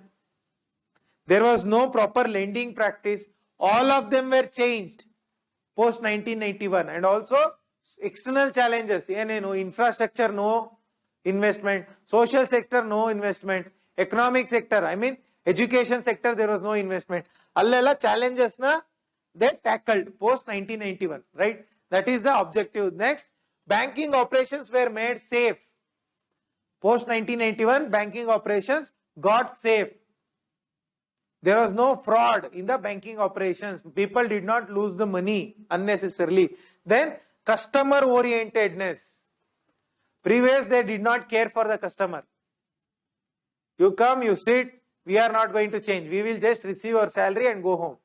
There was no proper lending practice. All of them were changed post 1991. And also external challenges. Infrastructure, no investment. Social sector, no investment. Economic sector, I mean education sector, there was no investment. Allala challenges na they tackled post 1991, right? That is the objective. Next, banking operations were made safe. Post 1991, banking operations got safe. There was no fraud in the banking operations. People did not lose the money unnecessarily. Then, customer orientedness. Previous, they did not care for the customer. You come, you sit, we are not going to change. We will just receive our salary and go home.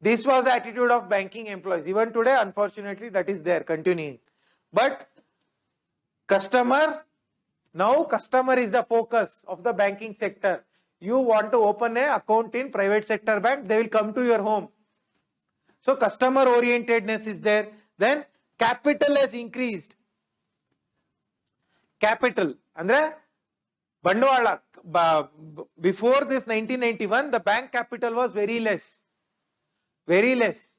This was the attitude of banking employees. Even today, unfortunately, that is there, continuing. But customer, now customer is the focus of the banking sector. You want to open an account in private sector bank, they will come to your home. So customer orientedness is there. Then capital has increased. Capital, andre Bandwala, before this 1991, the bank capital was very less. Very less.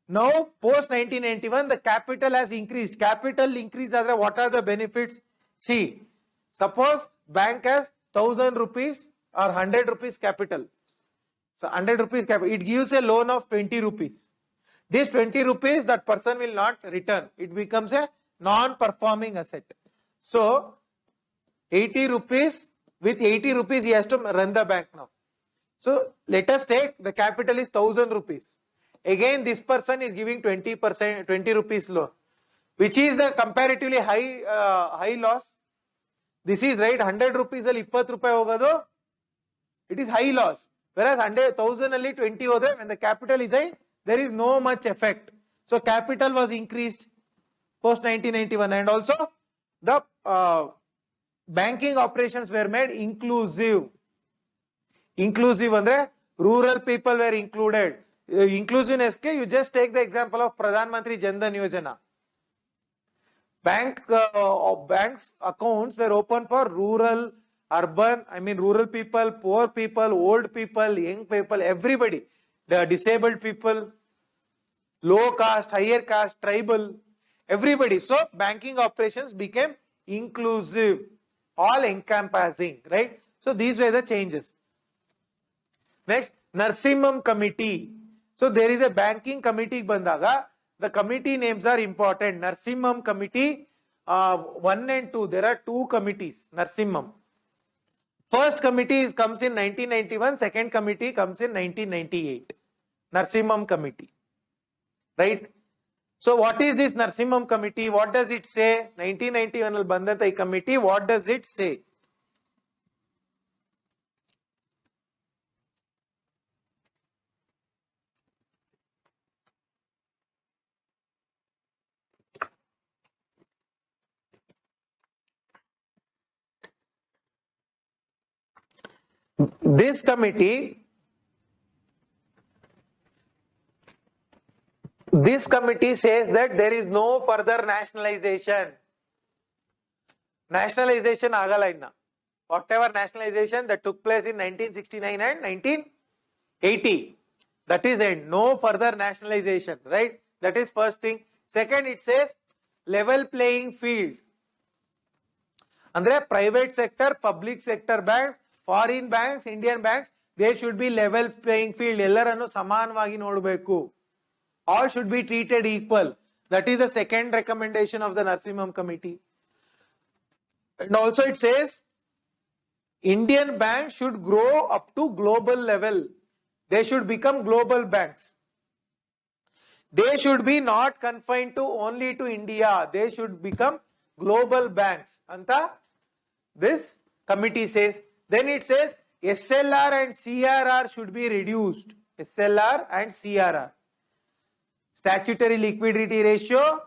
Now, post 1991, the capital has increased. Capital increase, what are the benefits? See, suppose bank has 1000 rupees or 100 rupees capital. So, 100 rupees capital, it gives a loan of 20 rupees. This 20 rupees, that person will not return. It becomes a non-performing asset. So, 80 rupees, with 80 rupees he has to run the bank now. So let us take the capital is 1000 rupees. Again this person is giving 20%, 20 rupees loan. Which is the comparatively high loss? This is right, 100 rupees ಅಲ್ಲಿ 20 ರೂಪಾಯಿ ಹೋಗೋದು, it is high loss. Whereas 1000 ಅಲ್ಲಿ 20 ಹೋದ್ರೆ, when the capital is high, there is no much effect. So capital was increased post 1991 and also the banking operations were made inclusive. Inclusive andre rural people were included. Inclusiveness ke you just take the example of Pradhan Mantri Jan Dhan Yojana. Banks accounts were open for rural, urban, I mean rural people, poor people, old people, young people, everybody. The disabled people, low caste, higher caste, tribal, everybody. So banking operations became inclusive, all encompassing, right? So these were the changes. Next, Narsimham Committee. So there is a banking committee bandaga. The committee names are important. Narsimham Committee 1 and 2. There are 2 committees. Narsimham. First committee comes in 1991. Second committee comes in 1998. Narsimham Committee. Right? So what is this Narsimham Committee? What does it say? 1991 Bandhantai Committee. What does it say? This committee says that there is no further nationalization. Nationalization agala inna. Whatever nationalization that took place in 1969 and 1980. That is the end. No further nationalization, right? That is first thing. Second, it says level playing field. Andre private sector, public sector banks, foreign banks, Indian banks, there should be level playing field. Ellarannu samanavagi nodabeku. All should be treated equal. That is the second recommendation of the Narsimham Committee. And also it says Indian banks should grow up to global level. They should become global banks. They should be not confined to only to India. They should become global banks. Anta this committee says. Then it says SLR and CRR should be reduced. SLR and CRR. Statutory liquidity ratio,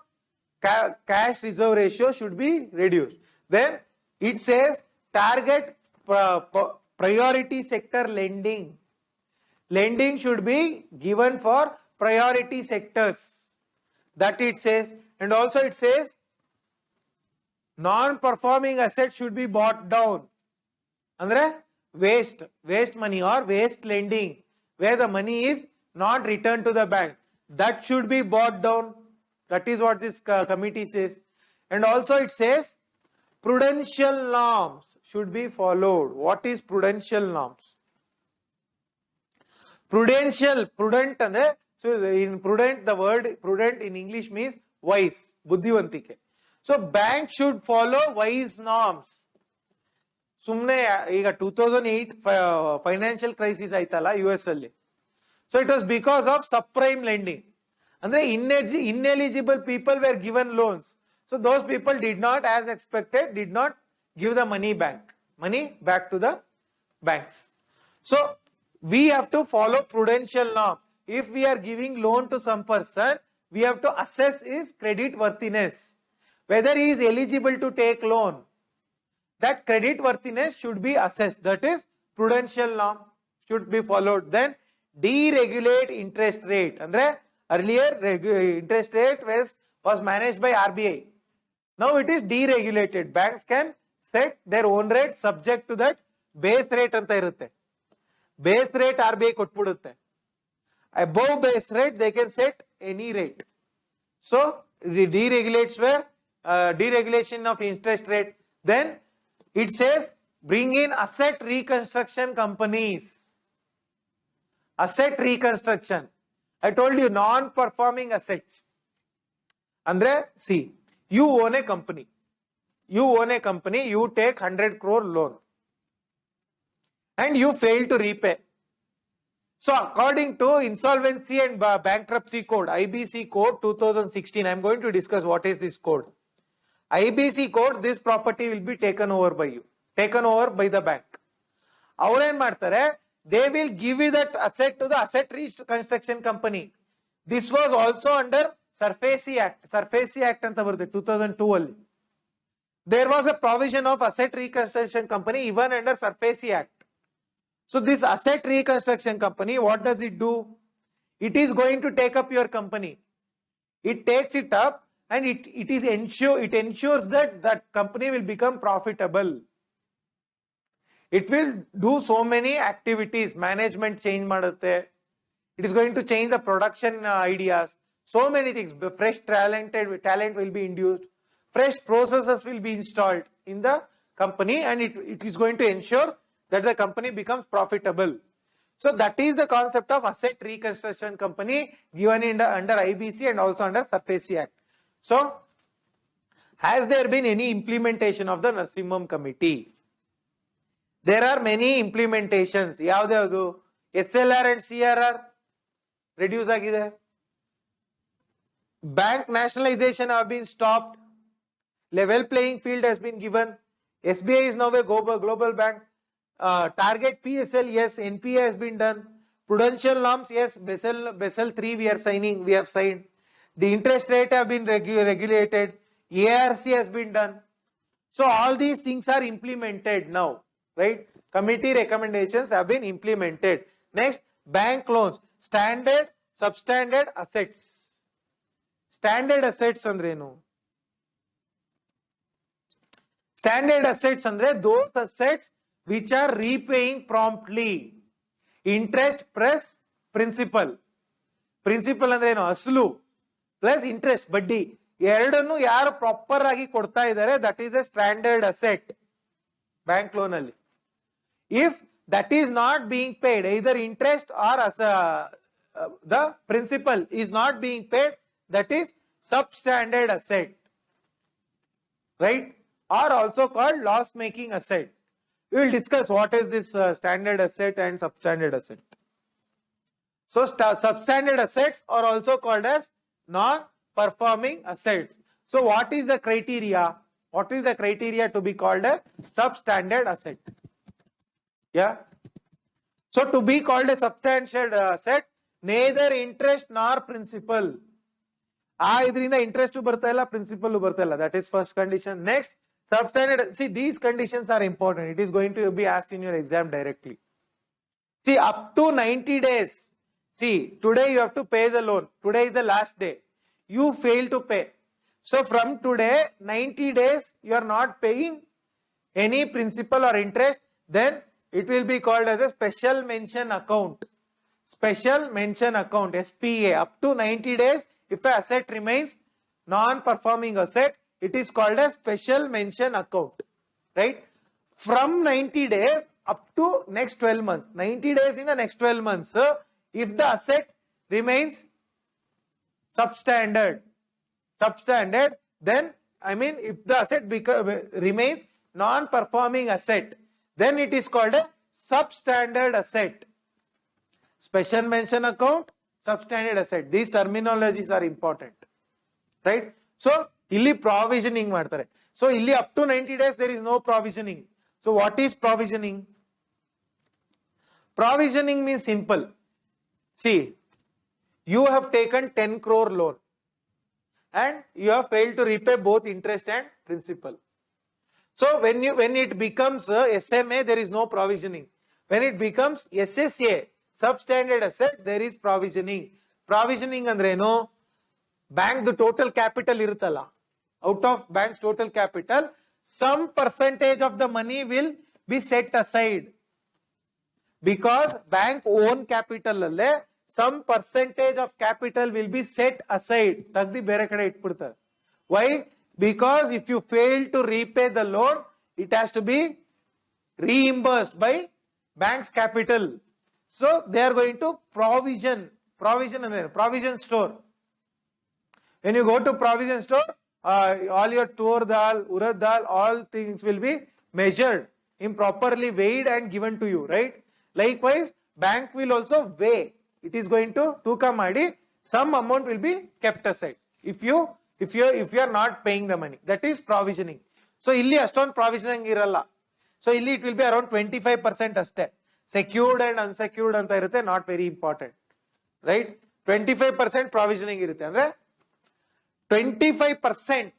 cash reserve ratio should be reduced. Then it says target priority sector lending. Lending should be given for priority sectors. That it says. And also it says non-performing asset should be bought down. Andre waste money or waste lending, where the money is not returned to the bank, that should be bought down. That is what this committee says. And also it says prudential norms should be followed. What is prudential norms? Prudent andre, so in prudent, the word prudent in English means wise, buddhivantike. So bank should follow wise norms. ಸುಮ್ಮನೆ ಈಗ 2008 financial crisis ಆಯ್ತಲ್ಲ US ಅಲ್ಲಿ. So it was because of subprime lending. ಅಂದ್ರೆ ineligible people were given loans. So those people did not, as expected, did not give the money back to the banks. So we have to follow prudential norm. If we are giving loan to some person, we have to assess his credit worthiness, whether he is eligible to take loan. That credit worthiness should be assessed. That is prudential norm should be followed. Then deregulate interest rate. Andre earlier interest rate was managed by RBI. Now it is deregulated. Banks can set their own rate subject to that base rate anta irutte. Base rate RBI kotbidutte. Above base rate they can set any rate. So deregulates where deregulation of interest rate. Then it says bring in asset reconstruction companies. Asset reconstruction. I told you non-performing assets. Andre, see, you own a company. You take 100 crore loan. And you fail to repay. So according to Insolvency and Bankruptcy Code, IBC Code 2016, I am going to discuss what is this code. IBC code, this property will be taken over by you, taken over by the bank. Avaren martare, they will give you that asset to the asset reconstruction company. This was also under Surface Act anta barute 2002 alli. There was a provision of asset reconstruction company even under Surface Act. So this asset reconstruction company, what does it do? It is going to take up your company. It takes it up and it ensures that that company will become profitable. It will do so many activities. Management change madutte. It is going to change the production ideas. So many things. Fresh talent will be induced. Fresh processes will be installed in the company, and it is going to ensure that the company becomes profitable. So that is the concept of asset reconstruction company given under IBC and also under Surface Act. So, has there been any implementation of the Narsimham Committee? There are many implementations. Yavdu SLR and CRR reduce agide. Bank nationalization have been stopped. Level playing field has been given. SBI is now a global bank. Target PSL, yes. NPA has been done. Prudential norms, yes. Basel 3 we have signed. The interest rate have been regulated. ARC has been done. So all these things are implemented now, right? Committee recommendations have been implemented. Next, bank loans, standard, substandard assets. Standard assets andrenu? Standard assets andre those assets which are repaying promptly. Interest plus principal. Principal andrenu? Aslu plus interest ಬಡ್ಡಿ ಎರಡನ್ನು ಯಾರು proper ಆಗಿ ಕೊಡ್ತಾ ಇದ್ದಾರೆ, that is a standard asset bank loan ಅಲ್ಲಿ. If that is not being paid, either interest or the principal is not being paid, that is substandard asset, right? Or also called loss making asset. We will discuss what is this standard asset and substandard asset. So substandard assets are also called as non-performing assets. So what is the criteria? What is the criteria to be called a substandard asset? Yeah. So to be called a substandard asset, neither interest nor principal. ಇದರಿಂದ interest ಬರ್ತಾ ಇಲ್ಲ, principal ಬರ್ತಾ ಇಲ್ಲ. That is first condition. Next, substandard. See, these conditions are important. It is going to be asked in your exam directly. See, up to 90 days. See, today you have to pay the loan. Today is the last day. You fail to pay. So from today, 90 days, you are not paying any principal or interest, then it will be called as a special mention account. Special mention account, SPA. Up to 90 days, if an asset remains non-performing asset, it is called a special mention account. Right? From 90 days up to next 12 months. 90 days in the next 12 months, if the asset remains substandard, then if the asset remains non-performing asset, then it is called a substandard asset. Special mention account, substandard asset. These terminologies are important, right? So, illi provisioning ಮಾಡ್ತಾರೆ. So, illi up to 90 days there is no provisioning. So, what is provisioning? Provisioning means simple. See, you have taken 10 crore loan and you have failed to repay both interest and principal. So, when it becomes SMA, there is no provisioning. When it becomes SSA, substandard asset, there is provisioning. Provisioning andre no, bank the total capital iruttalla. Out of bank's total capital, some percentage of the money will be set aside. Because bank own capital alle, some percentage of capital will be set aside. Tagdi bere kade itpidtare. Why? Because if you fail to repay the loan, it has to be reimbursed by bank's capital. So they are going to provision store. When you go to provision store, all your tur dal, urad dal, all things will be measured, improperly weighed and given to you, right? Likewise, bank will also weigh. It is going to tuka madi, some amount will be kept aside. If you are not paying the money, that is provisioning. So illi aston provisioning iralla. So illi it will be around 25% aste. Secured and unsecured anta irutte, not very important, right? 25% provisioning irutte andre 25%.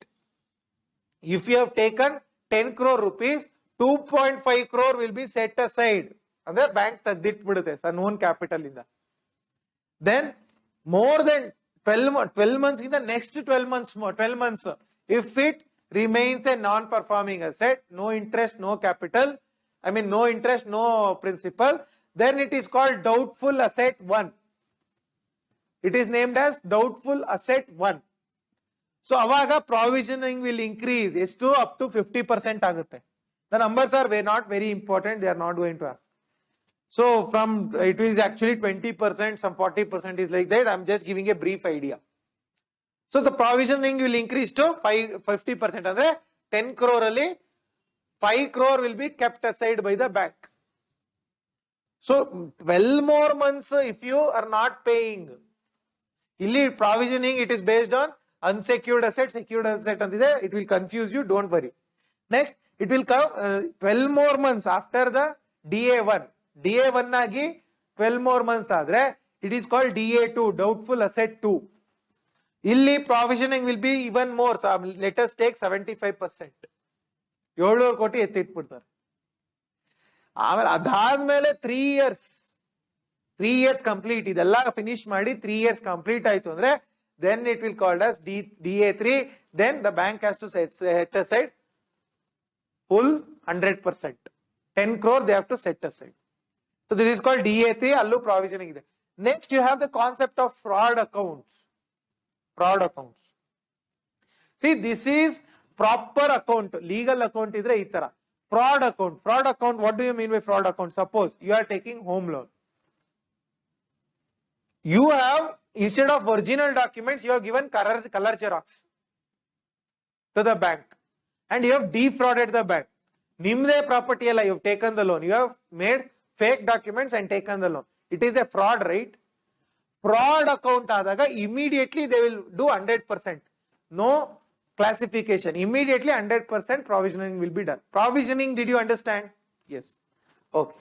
If you have taken 10 crore rupees, 2.5 crore will be set aside. Andre bank tagdit bidutte sa known capital inda. Then more than 12 months in the next 12 months, if it remains a non-performing asset, no interest, no capital, no interest, no principal, then it is called doubtful asset 1. It is named as doubtful asset 1. So, avaga provisioning will increase. Is to up to 50% agutte. The numbers are not very important. They are not going to ask. So, from it is actually 20%, some 40% is like that. I am just giving a brief idea. So, the provisioning will increase to 50%. Andre 10 crore ali 5 crore will be kept aside by the bank. So, 12 more months if you are not paying. Illi provisioning, it is based on unsecured asset, secured asset. It will confuse you, don't worry. Next, it will come 12 more months after the DA1. DA1 nagi 12 more months adre, it is called DA2, doubtful asset 2. Illi provisioning will be even more. So, let us take 75%. 7 ಕೋಟಿ ಎತ್ತಿಟ್ಬಿಡ್ತಾರೆ. ಆಮೇಲೆ ಅದಾದ್ಮೇಲೆ 3 years complete, ಇದೆಲ್ಲ finish ಮಾಡಿ 3 years complete ಆಯ್ತು ಅಂದ್ರೆ then it will called as DA3. Then the bank has to set aside full 100%. 10 crore they have to set aside. So this is called DA3. Allu provisioning ide. Next you have the concept of fraud accounts. See, this is proper account. Legal account idre ee tara. Fraud account, what do you mean by fraud account? Suppose you are taking home loan. You have, instead of original documents, you have given color xerox to the bank and you have defrauded the bank. Nimde property alla, you have taken the loan. You have made fake documents and taken the loan. It is a fraud, right? Fraud account adaga immediately they will do 100%. No classification. Immediately 100% provisioning will be done. Provisioning, did you understand? Yes. Okay.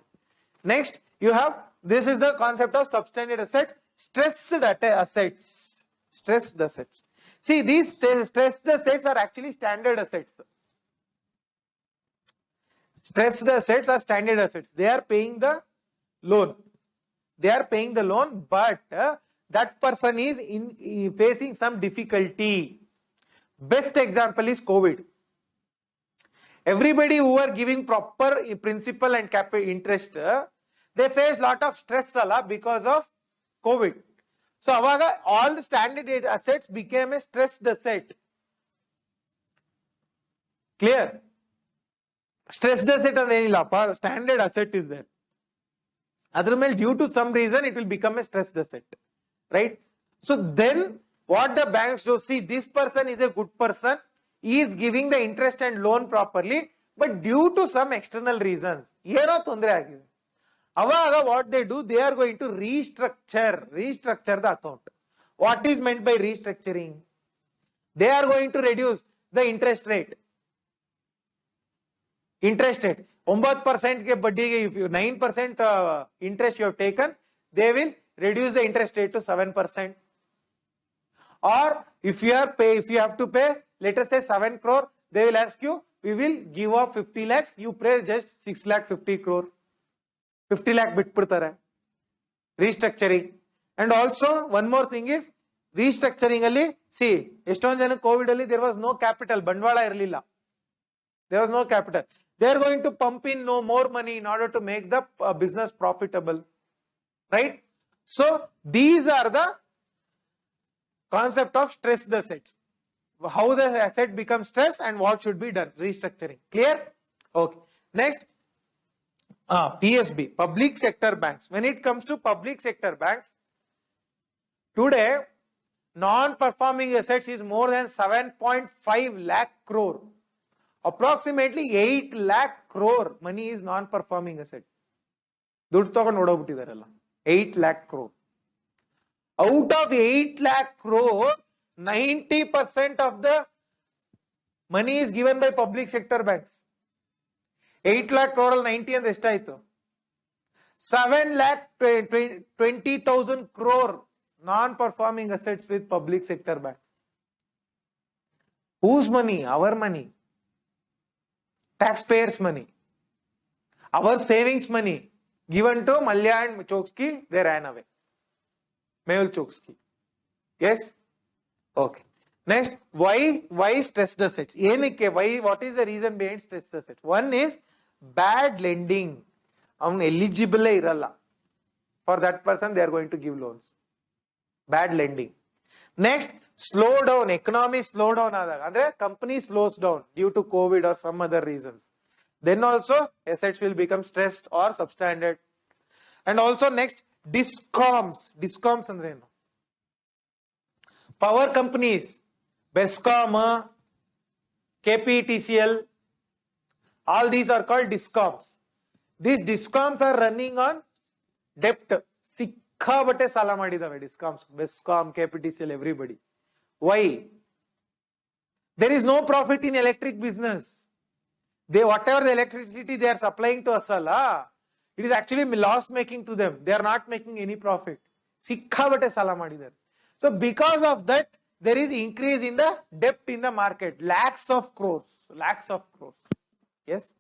Next, you have, this is the concept of substandard assets, stressed assets. Stressed assets. See, these stressed assets are actually standard assets. Stressed assets are standard assets. They are paying the loan. But that person is facing some difficulty. Best example is COVID. Everybody who are giving proper principal and capital interest, they face lot of stress because of COVID. So all the standard assets became a stressed asset. Clear? Stressed asset and standard asset is there. Otherwise, due to some reason, it will become a stressed asset. Right? So then what the banks do, see, this person is a good person, he is giving the interest and loan properly, but due to some external reasons, what they do, they are going to restructure the account. What is meant by restructuring? They are going to reduce the interest rate. 9% ke baddi, if you 9% interest you have taken, they will reduce the interest rate to 7%. Or if you have to pay, let us say 7 crore, they will ask you, we will give off 50 lakhs, you pay just 6 lakh 50 crore. 50 lakh bitpurtare. Restructuring. And also, one more thing is, restructuring alli, see, COVID alli, there was no capital, bandwala irlilla. There was no capital. They are going to pump in more money in order to make the business profitable. Right? So, these are the concept of stressed assets. How the asset becomes stressed and what should be done. Restructuring. Clear? Okay. Next, PSB, public sector banks. When it comes to public sector banks, today, non-performing assets is more than 7.5 lakh crore. Approximately 8 lakh crore money is non-performing asset. 8 lakh crore. Out of 8 lakh crore, 90% of the money is given by public sector banks. 8 lakh crore 90 and estaito. 7 lakh 20,000 crore non-performing assets with public sector banks. Whose money? Our money. Taxpayers' money. Our savings money given to Malya and Chokski, they ran away. Mehul Chokski. Yes? Okay. Next, why stressed assets? Why? What is the reason behind stressed assets? One is bad lending. Eligible iralla. For that person, they are going to give loans. Bad lending. Next, slow down. Economy slow down. Andre company slows down due to COVID or some other reasons. Then also assets will become stressed or substandard. And also next, discoms. Discoms andre no. Power companies, Bescom, KPTCL, all these are called discoms. These discoms are running on debt. Sikkhabate sala madidave discoms, Bescom, KPTCL, everybody. Why? There is no profit in electric business. Whatever the electricity they are supplying to us, it is actually loss making to them. They are not making any profit. Sikkhabate sala madidave. So because of that, there is increase in the debt in the market. Lakhs of crores. Lakhs of crores. Yes.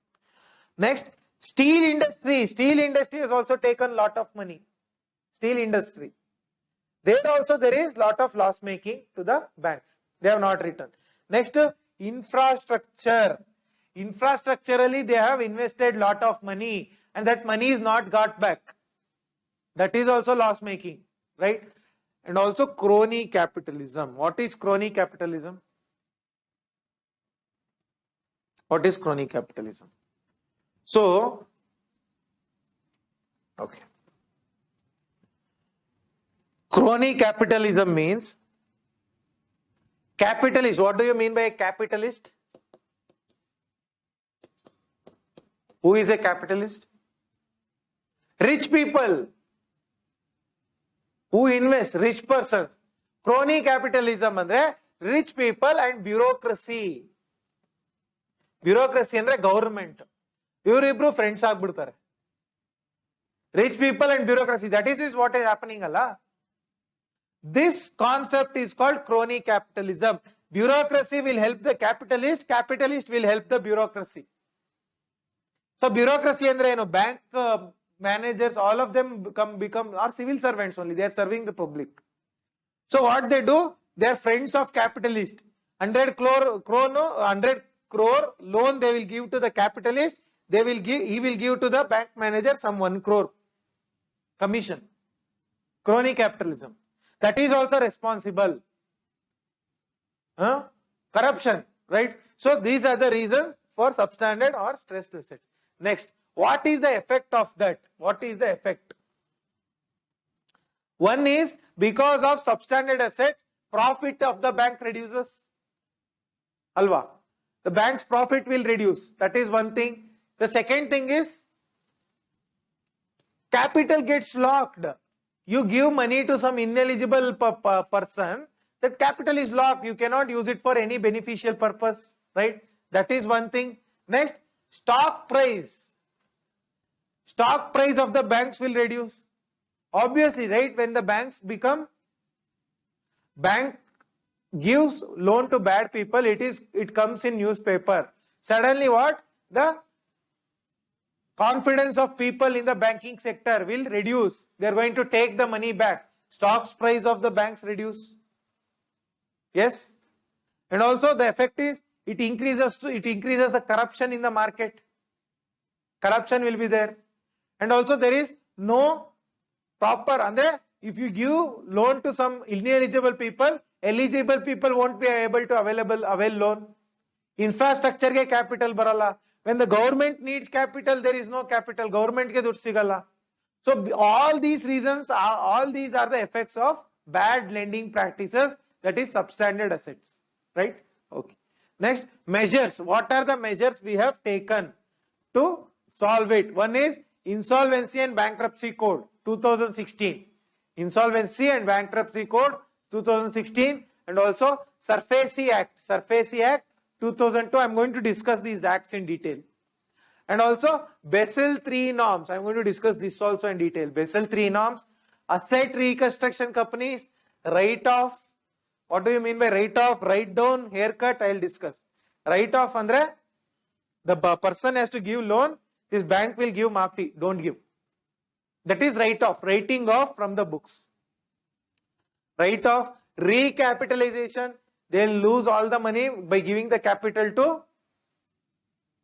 Next, steel industry. Steel industry has also taken lot of money. Steel industry. There also there is lot of loss making to the banks. They have not returned. Next, infrastructure. Infrastructurally, they have invested lot of money and that money is not got back. That is also loss making. Right? And also crony capitalism. What is crony capitalism? What is crony capitalism? So, okay. Crony capitalism means capitalist. What do you mean by a capitalist? Who is a capitalist? Rich people. Who invest? Rich persons. Crony capitalism andre rich people and bureaucracy. Bureaucracy andre government. Ivribru friends agbidtare. Rich people and bureaucracy. That is what is happening alla. This concept is called crony capitalism. Bureaucracy will help the capitalist. Capitalist will help the bureaucracy. So bureaucracy andre bank managers, all of them become are civil servants only. They are serving the public. So what they do? They are friends of capitalists. 100 crore loan they will give to the capitalist. He will give to the bank manager some 1 crore commission. Crony capitalism. That is also responsible. Corruption, right? So these are the reasons for substandard or stressed assets. Next, what is the effect of that? What is the effect? One is, because of substandard assets, profit of the bank reduces. Alva. The bank's profit will reduce. That is one thing. The second thing is, capital gets locked. You give money to some ineligible person, that capital is locked. You cannot use it for any beneficial purpose, right? That is one thing. Next, stock price. Stock price of the banks will reduce. Obviously, right? When the banks become, bank gives loan to bad people, it comes in newspaper. Suddenly what? The confidence of people in the banking sector will reduce. They are going to take the money back. Stocks price of the banks reduce. Yes? And also the effect is, it increases the corruption in the market. Corruption will be there. And also there is no proper, andre, if you give loan to some ineligible people, eligible people won't be able to avail loan. Infrastructure ke capital barala. When the government needs capital, there is no capital. Government ke dur sigala. So all these reasons, all these are the effects of bad lending practices, that is substandard assets, right? Okay. Next, measures. What are the measures we have taken to solve it? One is Insolvency and Bankruptcy Code 2016. Insolvency and Bankruptcy Code 2016, and also SURFACY Act. SURFACY Act 2002. I am going to discuss these acts in detail. And also Basel III norms. I am going to discuss this also in detail. Basel III norms. Asset reconstruction companies. Write-off. What do you mean by write-off? Write-down, haircut, I will discuss. Write-off andre, the person has to give loan, this bank will give maafi, don't give. That is write-off, writing off from the books. Write-off, recapitalization, they will lose all the money by giving the capital to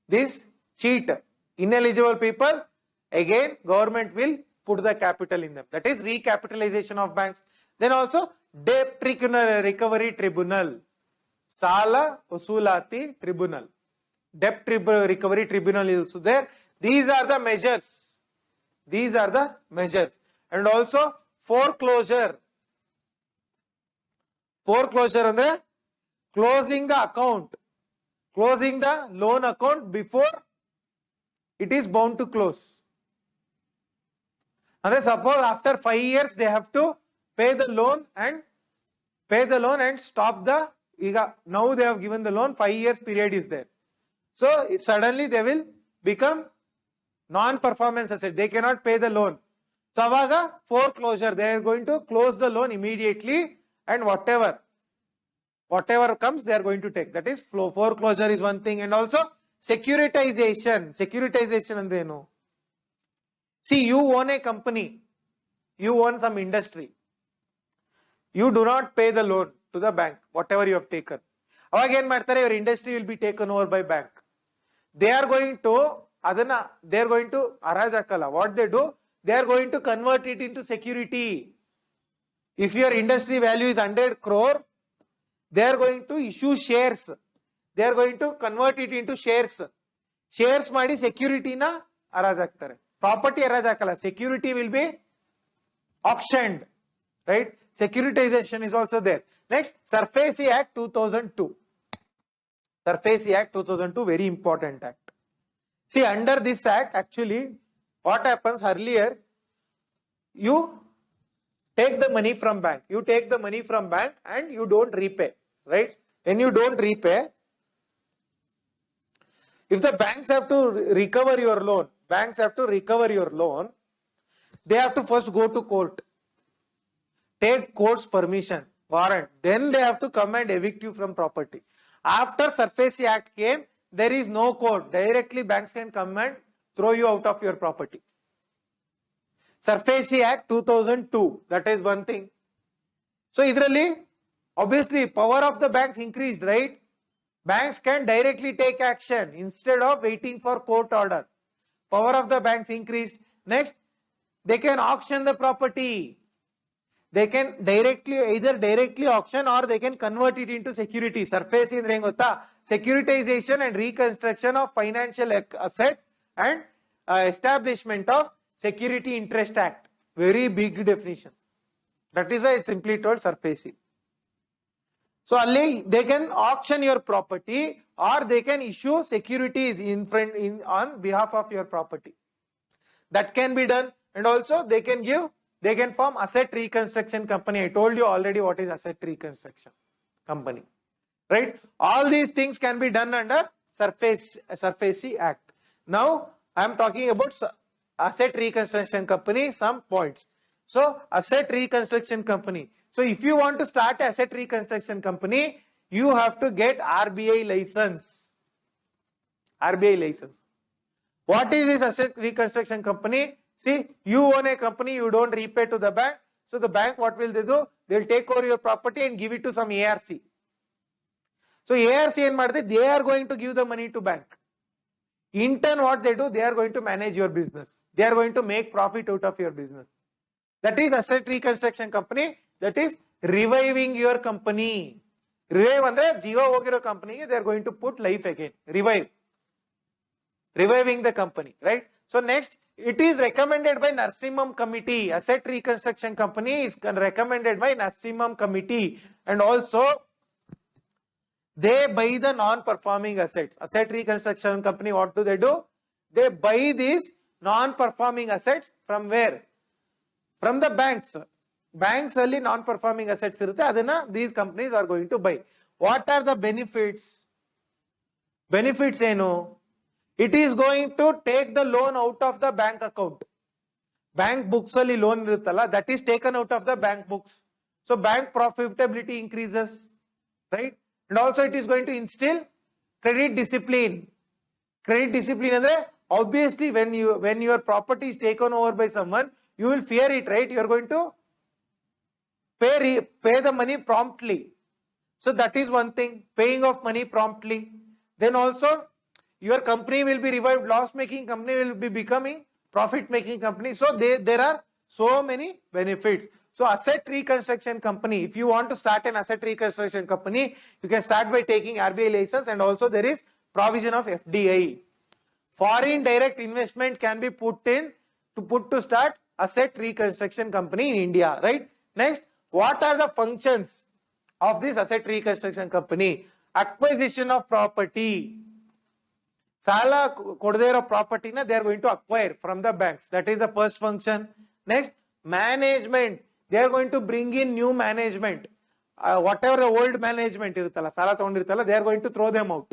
this cheat, ineligible people. Again, government will put the capital in them. That is recapitalization of banks. Then also Debt Recovery Tribunal, Sala Usulati Tribunal, Debt Recovery Tribunal is also there. These are the measures. These are the measures. And also foreclosure. Foreclosure andre, closing the account, closing the loan account before it is bound to close. And suppose after 5 years they have to pay the loan and stop the, now they have given the loan, 5 years period is there. So suddenly they will become non-performance asset. They cannot pay the loan. So avaga foreclosure, they are going to close the loan immediately, and whatever comes they are going to take. That is foreclosure is one thing. And also securitization. Securitization andre no. See, you own a company, you own some industry. You do not pay the loan to the bank, whatever you have taken. Again, your industry will be taken over by bank. They are going to Arajakala. What they do? They are going to convert it into security. If your industry value is 100 crore, they are going to issue shares. They are going to convert it into shares. Shares madi security na Arajaktare. Property Arajakala. Security will be auctioned. Right? Securitization is also there. Next, SURFACY Act 2002. SURFACY Act 2002, very important act. See, under this act, actually, what happens earlier, you take the money from bank. You take the money from bank and you don't repay. Right? When you don't repay, if the banks have to recover your loan, they have to first go to court. Take court's permission, warrant. Then they have to come and evict you from property. After SURFACY Act came, there is no court. Directly banks can come and throw you out of your property. SURFACY Act 2002. That is one thing. So, idralli, Obviously, power of the banks increased, right? Banks can directly take action instead of waiting for court order. Power of the banks increased. Next, they can auction the property. They can either directly auction or they can convert it into security. Surface in securitization and reconstruction of financial asset and establishment of Security Interest Act. Very big definition. That is why it's simply told surfacing. So they can auction your property or they can issue securities on behalf of your property. That can be done, and also they can form asset reconstruction company. I told you already what is asset reconstruction company, right? All these things can be done under SURFACE Act. Now I am talking about asset reconstruction company, some points. So asset reconstruction company. So if you want to start asset reconstruction company, you have to get RBI license. RBI license. What is this asset reconstruction company? See, you own a company, you don't repay to the bank. So the bank, what will they do? They will take over your property and give it to some ARC. So ARC, they are going to give the money to bank. In turn, what they do? They are going to manage your business. They are going to make profit out of your business. That is asset reconstruction company. That is reviving your company. Revive andre jiva hogiro company, they are going to put life again. Reviving the company, right? So next, it is recommended by Narsimham Committee. Asset reconstruction company is recommended by Narsimham Committee, and also they buy the non-performing assets. Asset reconstruction company, what do? They buy these non-performing assets from where? From the banks. Banks only non-performing assets irutte, adana these companies are going to buy. What are the benefits? Benefits eno? It is going to take the loan out of the bank account. Bank books only loan iruttalla, that is taken out of the bank books. So bank profitability increases, right? And also it is going to instill credit discipline. Credit discipline andre, obviously when your property is taken over by someone, you will fear it, right? You are going to pay the money promptly. So that is one thing, paying of money promptly. Then also your company will be revived, loss making company will be becoming profit making company. So there are so many benefits. So asset reconstruction company, if you want to start an asset reconstruction company, you can start by taking RBI license, and also there is provision of FDI. Foreign direct investment can be put to start asset reconstruction company in India, right? Next, what are the functions of this asset reconstruction company? Acquisition of property. Sala kodero property na they are going to acquire from the banks. That is the first function. Next, management. They are going to bring in new management. Whatever the old management iruttalla, sala tagondiruttalla, they are going to throw them out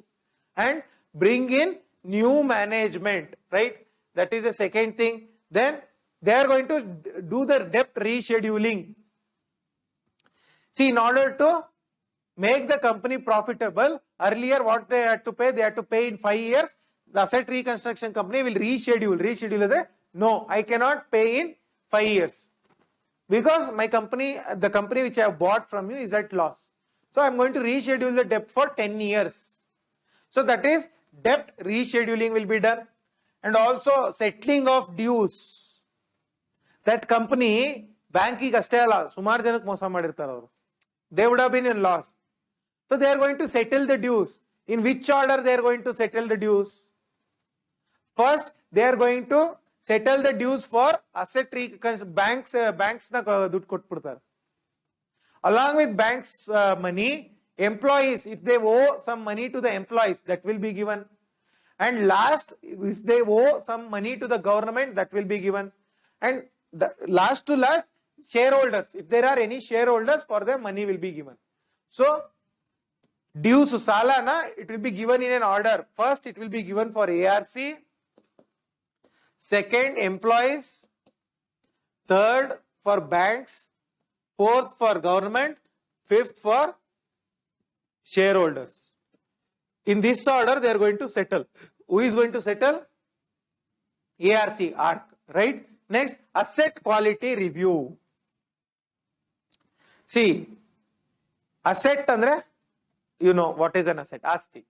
and bring in new management, right? That is the second thing. Then they are going to do the debt rescheduling. See, in order to make the company profitable, earlier what they had to pay in 5 years. The asset reconstruction company will reschedule. Reschedule, no, I cannot pay in 5 years because my company, the company which I have bought from you is at loss. So I am going to reschedule the debt for 10 years. So that is debt rescheduling will be done, and also settling of dues. That company banking ಅಷ್ಟೇ ಅಲ್ಲ, ಸುಮಾರು ಜನಕ್ಕೆ ಮೋಸ ಮಾಡಿರ್ತಾರೆ ಅವರು. They would have been in loss. So they are going to settle the dues. In which order they are going to settle the dues? First, they are going to settle the dues for asset banks na ದುಡ್ಡು ಕೊಟ್ಬಿಡ್ತಾರೆ. Along with banks money, employees, if they owe some money to the employees, that will be given. And last, if they owe some money to the government, that will be given. And last to last, shareholders, if there are any shareholders, for them money will be given. So dues sala na, it will be given in an order. First, it will be given for ARC. Second, employees. Third, for banks. Fourth, for government. Fifth, for shareholders. In this order, they are going to settle. Who is going to settle? ARC, right? Next, asset quality review. See, Asset andre, you know what is an asset? Asti.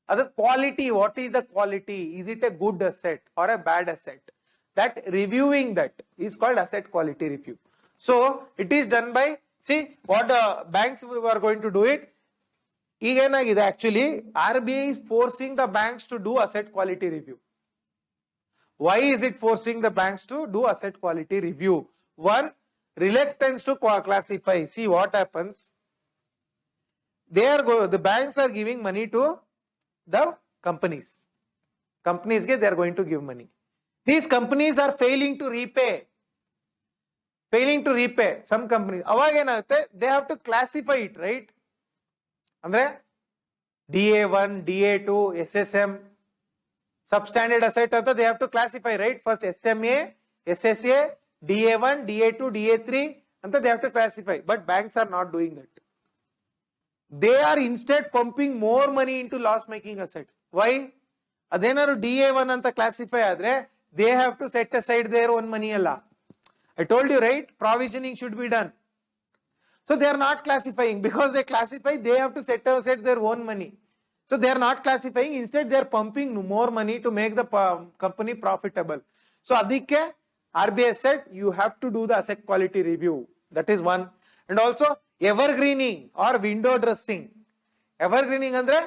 Other quality, what is the quality? Is it a good asset or a bad asset? That reviewing that is called asset quality review. So it is done by, see what the banks were going to do it. Actually, RBI is forcing the banks to do asset quality review. Why is it forcing the banks to do asset quality review? One, reluctance to classify. See what happens. The banks are giving money to the companies. Companies, they are going to give money. These companies are failing to repay. Some companies. They have to classify it, right? Andre DA1, DA2, SSM, substandard asset, they have to classify, right? First SMA, SSA, DA1, DA2, DA3, they have to classify. But banks are not doing that. They are instead pumping more money into loss-making assets. Why? Adenaru DA1 anta classify adre, they have to set aside their own money alla. I told you, right? Provisioning should be done. So they are not classifying. Because they classify, they have to set aside their own money. So they are not classifying. Instead, they are pumping more money to make the company profitable. So adikke RBI said you have to do the asset quality review. That is one. And also evergreening or window dressing. Evergreening andre,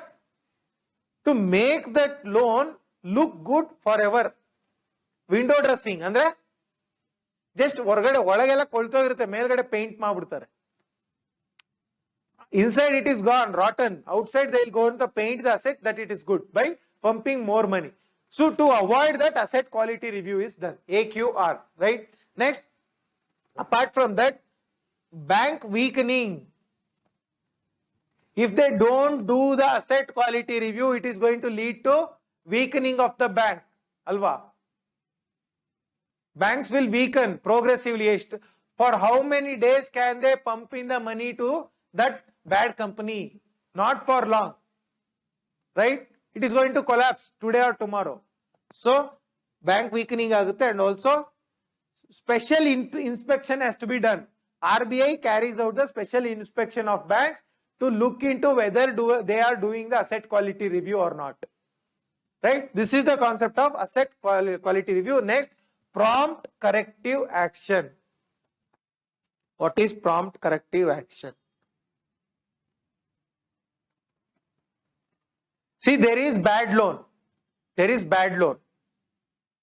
to make that loan look good forever. Window dressing andre, just ಒಳಗೆಲ್ಲ ಕೊಳ್ತೋಗಿರುತ್ತೆ, ಮೇಲ್ಗಡೆ paint ಮಾಡ್ಬಿಡ್ತಾರೆ. Inside it is gone, rotten. Outside they will go and paint the asset that it is good by pumping more money. So to avoid that, asset quality review is done. AQR, right? Next, apart from that, bank weakening. If they don't do the asset quality review, it is going to lead to weakening of the bank. Alva. Banks will weaken progressively. For how many days can they pump in the money to that bad company? Not for long, right? It is going to collapse today or tomorrow. So bank weakening agutte, and also special inspection has to be done. RBI carries out the special inspection of banks to look into whether they are doing the asset quality review or not, right? This is the concept of asset quality review. Next, prompt corrective action. What is prompt corrective action? See, there is bad loan.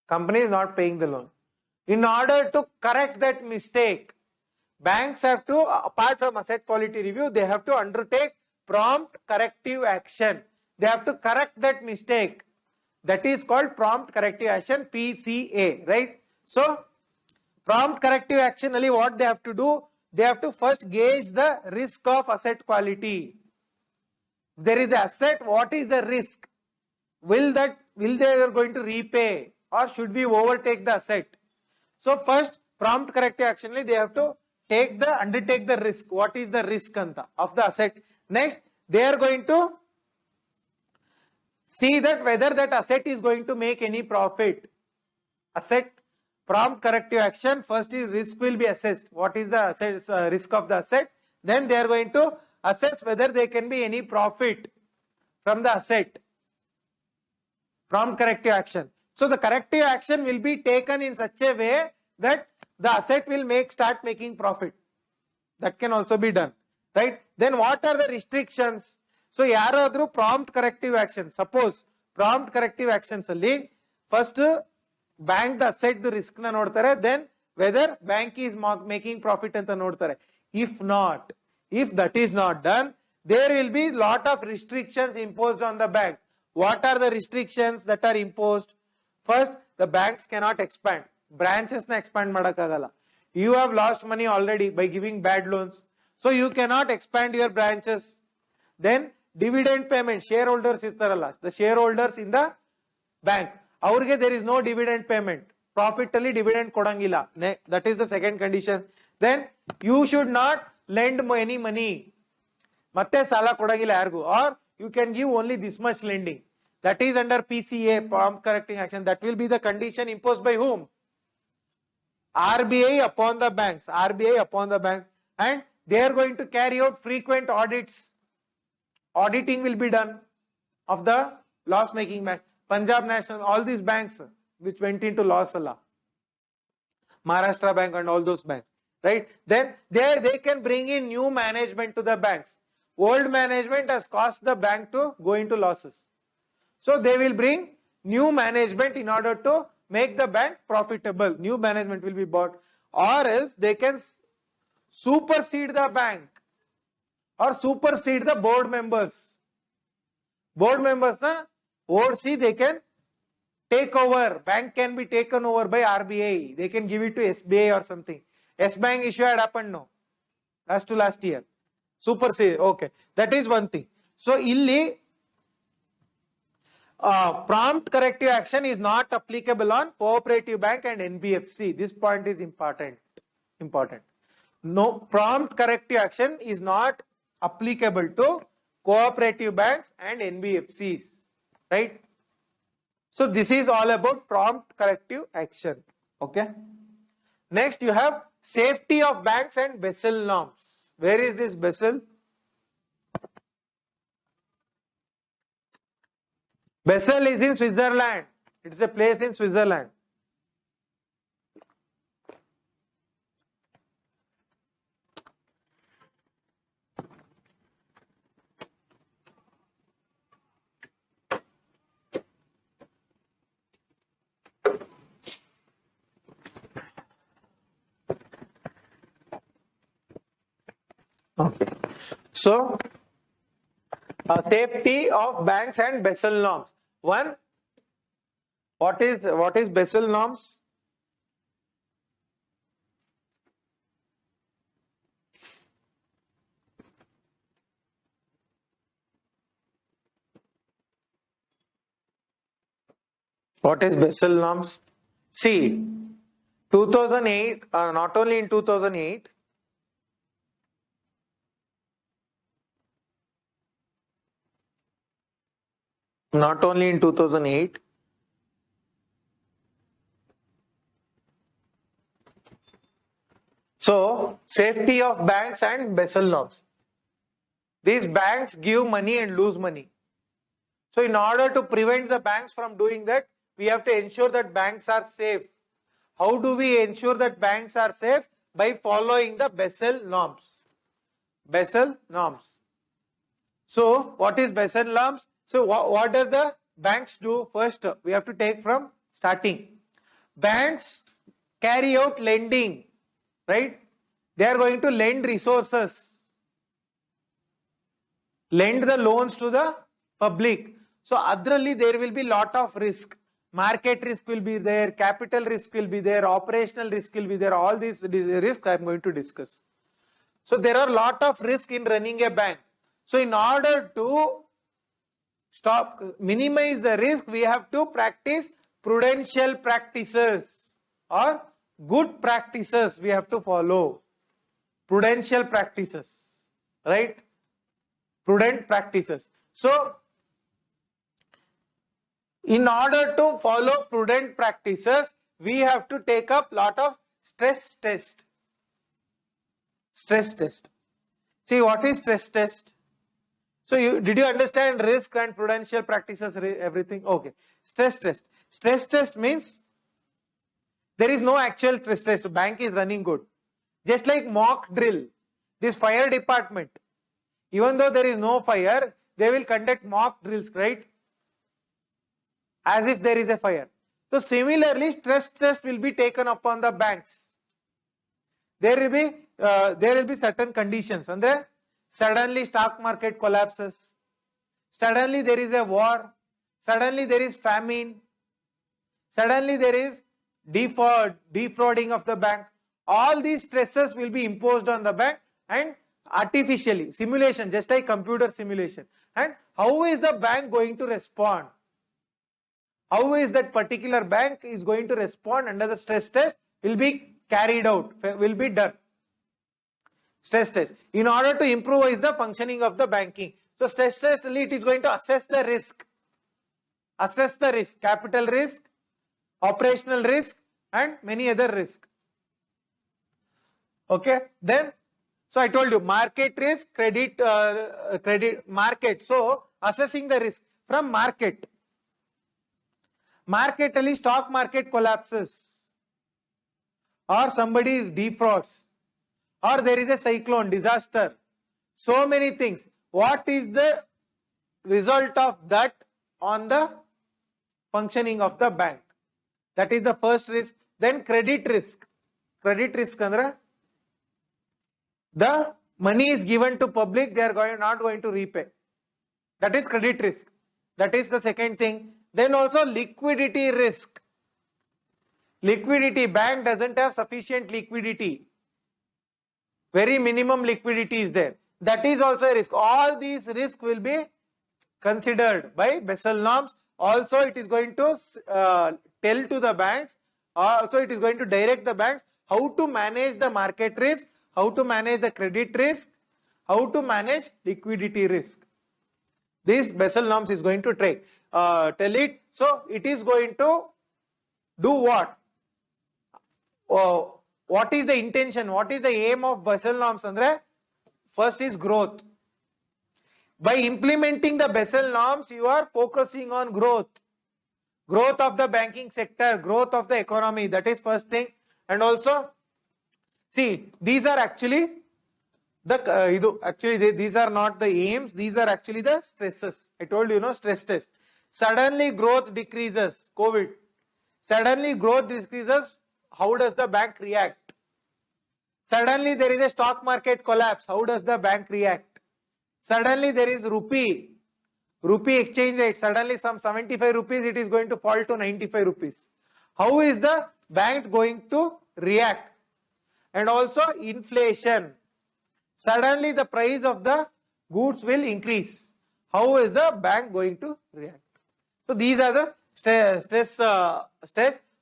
Company is not paying the loan. In order to correct that mistake, banks have to, apart from asset quality review, they have to undertake prompt corrective action. They have to correct that mistake. That is called prompt corrective action, PCA, right? So, prompt corrective action, what they have to do? They have to first gauge the risk of asset quality. If there is an asset, what is the risk? Will they are going to repay, or should we overtake the asset? So first, prompt corrective action, they have to undertake the risk. What is the risk of the asset? Next, they are going to see that whether that asset is going to make any profit. Asset, prompt corrective action, first is risk will be assessed. What is the risk of the asset? Then they are going to assess whether there can be any profit from the asset. Prompt corrective action. So the corrective action will be taken in such a way that the asset will start making profit. That can also be done, right? Then what are the restrictions? So yaradru prompt corrective action. Suppose prompt corrective actions alli first bank the asset the risk na nodtare, then whether bank is making profit anta nodtare. If that is not done, there will be lot of restrictions imposed on the bank. What are the restrictions that are imposed? First, the banks cannot expand. Branches na expand madakagala. You have lost money already by giving bad loans. So you cannot expand your branches. Then dividend payment, shareholders ittaralla, the shareholders in the bank. Aurge there is no dividend payment. Profit alli dividend kodangilla. That is the second condition. Then you should not lend any money. Matte sala kodagila yargu, or you can give only this much lending. That is under PCA, prompt correcting action. That will be the condition imposed by whom? RBI upon the banks. RBI upon the bank. And they are going to carry out frequent audits. Auditing will be done of the loss making bank. Punjab National, all these banks which went into loss, Maharashtra Bank and all those banks, right? Then there they can bring in new management to the banks. Old management has caused the bank to go into losses. So they will bring new management in order to make the bank profitable. New management will be bought, or else they can supersede the bank or supersede the board members. Board members, OC, they can take over. Bank can be taken over by RBI. They can give it to SBI or something. S-Bank issue had happened now, last year. Supersede, okay. That is one thing. So, illi prompt corrective action is not applicable on cooperative bank and NBFC. This point is important. No, prompt corrective action is not applicable to cooperative banks and NBFCs, right? So this is all about prompt corrective action. Okay. Next you have safety of banks and Basel norms. Where is this Basel? Basel is in Switzerland. It's a place in Switzerland. Okay. So, safety of banks and Basel norms. One, what is Basel norms? What is Basel norms? See, 2008, not only in 2008, not only in 2008, so safety of banks and Basel norms. These banks give money and lose money. So in order to prevent the banks from doing that, we have to ensure that banks are safe. How do we ensure that banks are safe? By following the Basel norms. Basel norms. So what is Basel norms? So what does the banks do? First, we have to take from starting. Banks carry out lending, right? They are going to lend resources, lend the loans to the public. So adralli there will be lot of risk. Market risk will be there, capital risk will be there, operational risk will be there. All these risks I am going to discuss. So there are lot of risk in running a bank. So in order to minimize the risk, we have to practice prudential practices or good practices we have to follow. Prudential practices, right? Prudent practices. So, in order to follow prudent practices, we have to take up lot of stress test. Stress test. See, what is stress test? So, did you understand risk and prudential practices, everything? Okay. Stress test. Stress test means there is no actual stress test. Bank is running good. Just like mock drill. This fire department, even though there is no fire, they will conduct mock drills, right? As if there is a fire. So similarly, stress test will be taken upon the banks. There will be certain conditions, and then suddenly stock market collapses. Suddenly there is a war. Suddenly there is famine. Suddenly there is defrauding of the bank. All these stresses will be imposed on the bank and artificially, simulation, just like computer simulation. And how is the bank going to respond? How is that particular bank is going to respond under the stress test will be carried out, will be done. Stress test. In order to improvise the functioning of the banking. So stress test, it is going to assess the risk. Assess the risk, capital risk, operational risk and many other risks. Okay. Then So I told you market risk, credit market. So assessing the risk from market. Market ali stock market collapses, or somebody defrauds, or there is a cyclone, disaster. So many things. What is the result of that on the functioning of the bank? That is the first risk. Then credit risk. Credit risk andra, the money is given to public, they are not going to repay. That is credit risk. That is the second thing. Then also liquidity risk. Liquidity, bank doesn't have sufficient liquidity. Very minimum liquidity is there. That is also a risk. All these risks will be considered by Basel norms. Also, it is going to tell to the banks, also it is going to direct the banks how to manage the market risk, how to manage the credit risk, how to manage liquidity risk. This Basel norms is going to tell it. So it is going to do what? What is the intention? What is the aim of Basel norms? Andre, first is growth. By implementing the Basel norms, you are focusing on growth. Growth of the banking sector, growth of the economy. That is first thing. And also, see, these are actually these are not the aims. These are actually the stresses. I told you, stress test. Suddenly growth decreases. COVID. Suddenly growth decreases. How does the bank react? Suddenly there is a stock market collapse. How does the bank react? Suddenly there is rupee exchange rate. Suddenly some 75 rupees, it is going to fall to 95 rupees. How is the bank going to react? And also inflation. Suddenly the price of the goods will increase. How is the bank going to react? So these are the stress.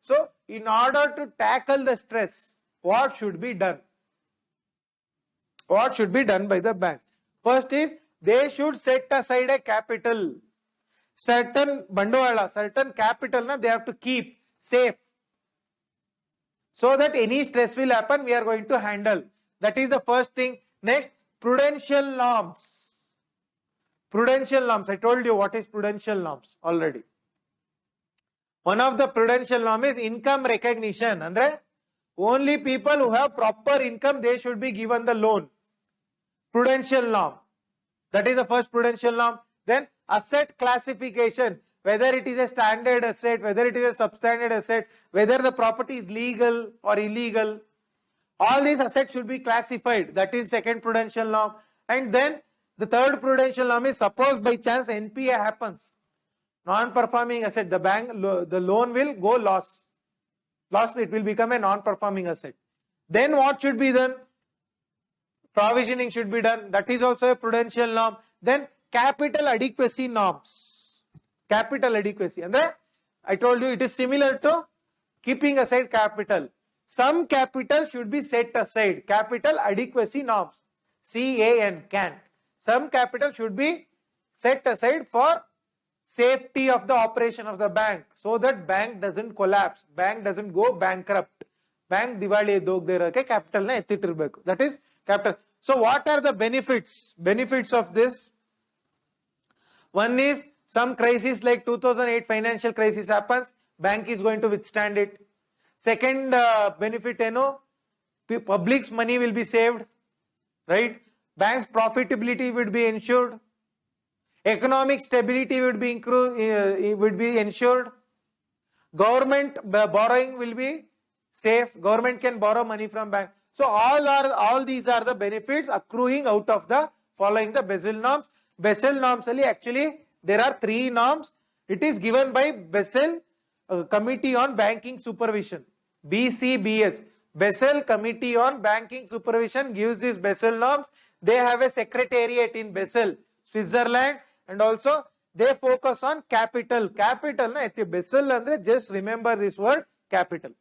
So in order to tackle the stress, what should be done? What should be done by the banks? First is, they should set aside a capital. Certain bandwala, certain capital, they have to keep safe. So that any stress will happen, we are going to handle. That is the first thing. Next, prudential norms. Prudential norms. I told you what is prudential norms already. One of the prudential norms is income recognition. Andre, only people who have proper income, they should be given the loan. Prudential norm. That is the first prudential norm. Then asset classification. Whether it is a standard asset, whether it is a substandard asset, whether the property is legal or illegal. All these assets should be classified. That is second prudential norm. And then the third prudential norm is, suppose by chance NPA happens, non-performing asset, the bank, the loan will go loss. It will become a non-performing asset. Then what should be done? Provisioning should be done. That is also a prudential norm. Then capital adequacy norms. Capital adequacy. And I told you it is similar to keeping aside capital. Some capital should be set aside. Capital adequacy norms. CAN. Some capital should be set aside for safety of the operation of the bank, so that bank doesn't collapse, bank doesn't go bankrupt. Bank diwali dogde capital na ettitirbeku. That is capital. So what are the benefits? Benefits of this? One is, some crisis like 2008 financial crisis happens, bank is going to withstand it. Second benefit, public's money will be saved, right? Bank's profitability would be ensured. Economic stability would be ensured. Government borrowing will be safe. Government can borrow money from bank. So all these are the benefits accruing out of the following the Basel norms. Basel norms actually there are 3 norms. It is given by Basel Committee on Banking Supervision, BCBS. Basel Committee on Banking Supervision gives these Basel norms. They have a secretariat in Basel, Switzerland, and also they focus on capital. Capital na Basel andre, just remember this word capital.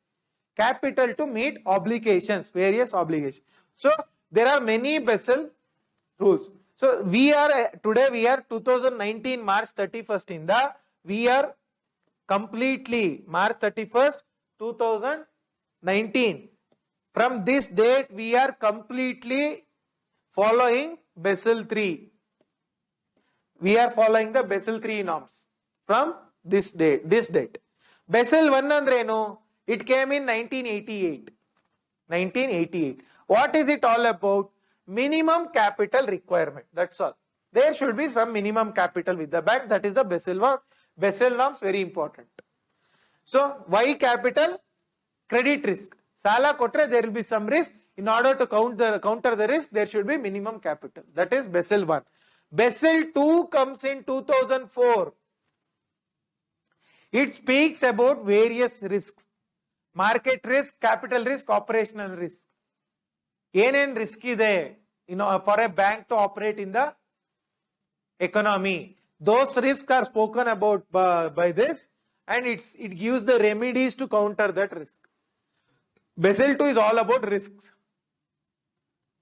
Capital to meet obligations, various obligations. So there are many Basel rules. So today we are 2019 March 31st we are completely March 31st 2019. From this date we are completely following Basel III. We are following the Basel III norms from this date. Basel I andrenu, it came in 1988. 1988. What is it all about? Minimum capital requirement. That's all. There should be some minimum capital with the bank. That is the Basel norms, very important. So, why capital? Credit risk. Sala kotre, there will be some risk. In order to counter the risk, there should be minimum capital. That is Basel I. Basel II comes in 2004. It speaks about various risks. Market risk, capital risk, operational risk. Enen risk ide, for a bank to operate in the economy. Those risks are spoken about by this, and it gives the remedies to counter that risk. Basel II is all about risks.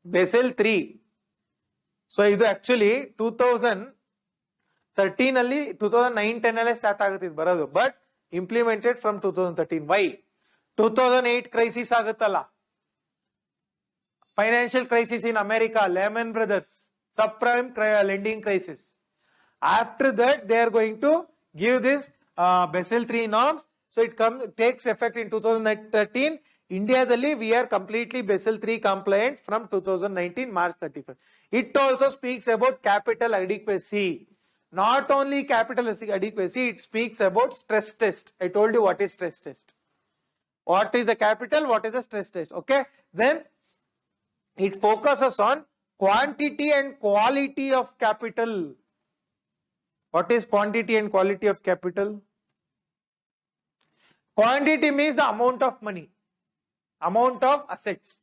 Basel III. So, this actually 2013 alli, 2009-10 alli start aguttide baradu, but implemented from 2013. Why? 2008 crisis aguttalla. Financial crisis in America, Lehman Brothers, subprime lending crisis. After that, they are going to give this Basel III norms. So, it takes effect in 2013. India dalli we are completely Basel III compliant from 2019 March 31st. It also speaks about capital adequacy. Not only capital adequacy, it speaks about stress test. I told you what is stress test. What is the capital, what is the stress test, okay? Then it focuses on quantity and quality of capital. What is quantity and quality of capital? Quantity means the amount of money, amount of assets.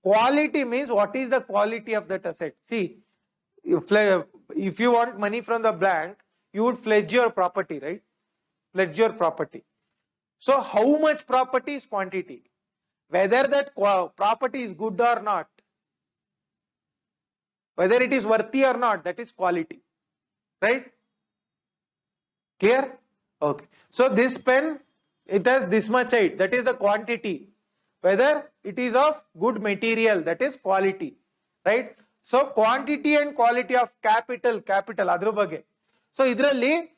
Quality means what is the quality of that asset. See, if you want money from the bank, you would pledge your property, right? Pledge your property. So, how much property is quantity? Whether that property is good or not, whether it is worthy or not, that is quality, right? Clear? Okay. So, this pen, it has this much height, that is the quantity. Whether it is of good material, that is quality, right? So, quantity and quality of capital, adru bage. So, idralli,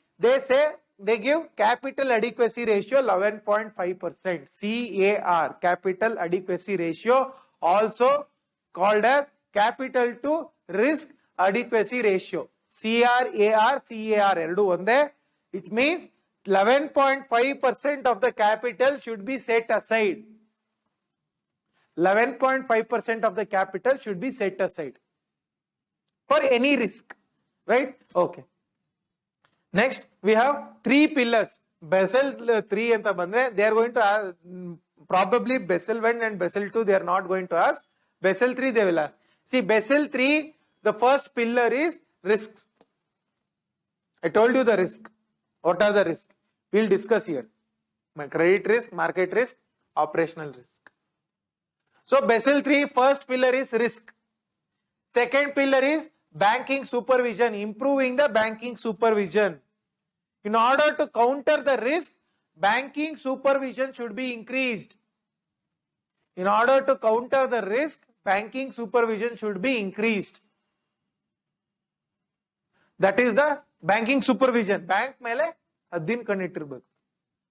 they give capital adequacy ratio 11.5%, CAR, capital adequacy ratio, also called as capital to risk adequacy ratio, CRAR, erdu onde. It means 11.5% of the capital should be set aside. 11.5% of the capital should be set aside for any risk, right? Okay. Next, we have three pillars. Basel III and they are going to ask, probably Basel I and Basel II, they are not going to ask. Basel III, they will ask. See, Basel III, the first pillar is risks. I told you the risk. What are the risks? We will discuss here. Credit risk, market risk, operational risk. So, Basel III, first pillar is risk. Second pillar is banking supervision, improving the banking supervision. In order to counter the risk, banking supervision should be increased. In order to counter the risk, banking supervision should be increased. That is the banking supervision. Bank mele haddin kannittirbeku.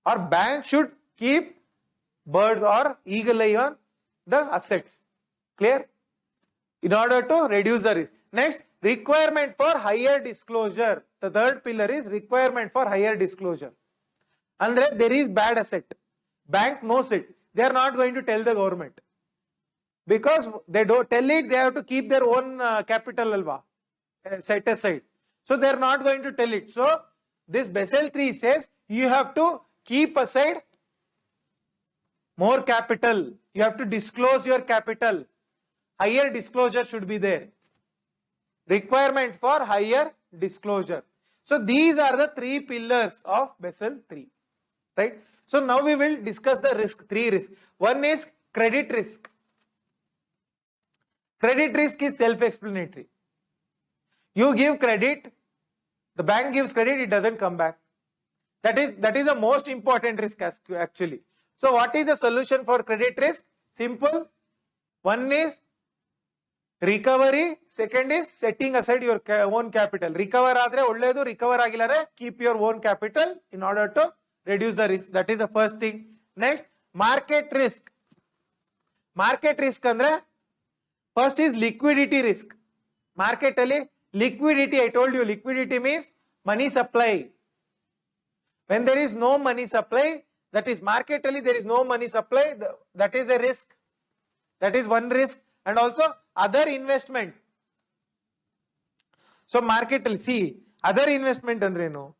Or bank should keep birds or eagle eye on the assets. Clear? In order to reduce the risk. Next, requirement for higher disclosure. The third pillar is requirement for higher disclosure. And there is bad asset. Bank knows it. They are not going to tell the government. Because they don't tell it, they have to keep their own capital alva set aside. So they are not going to tell it. So this Basel III says you have to keep aside more capital. You have to disclose your capital. Higher disclosure should be there. Requirement for higher disclosure. So these are the three pillars of Basel III, right? So now we will discuss the risk, three risks. One is credit risk. Credit risk is self-explanatory. You give credit, the bank gives credit, it doesn't come back. That is the most important risk actually. So what is the solution for credit risk? Simple. One is Recovery, second is setting aside your own capital. Recover adre olledu, recover agilare, keep your own capital in order to reduce the risk. That is the first thing. Next, market risk. Market risk andre, first is liquidity risk. Market ali liquidity, I told you, liquidity means money supply. When there is no money supply, that is market ali there is no money supply, that is a risk. That is one risk. And also other investment. So market, see, other investment andre no.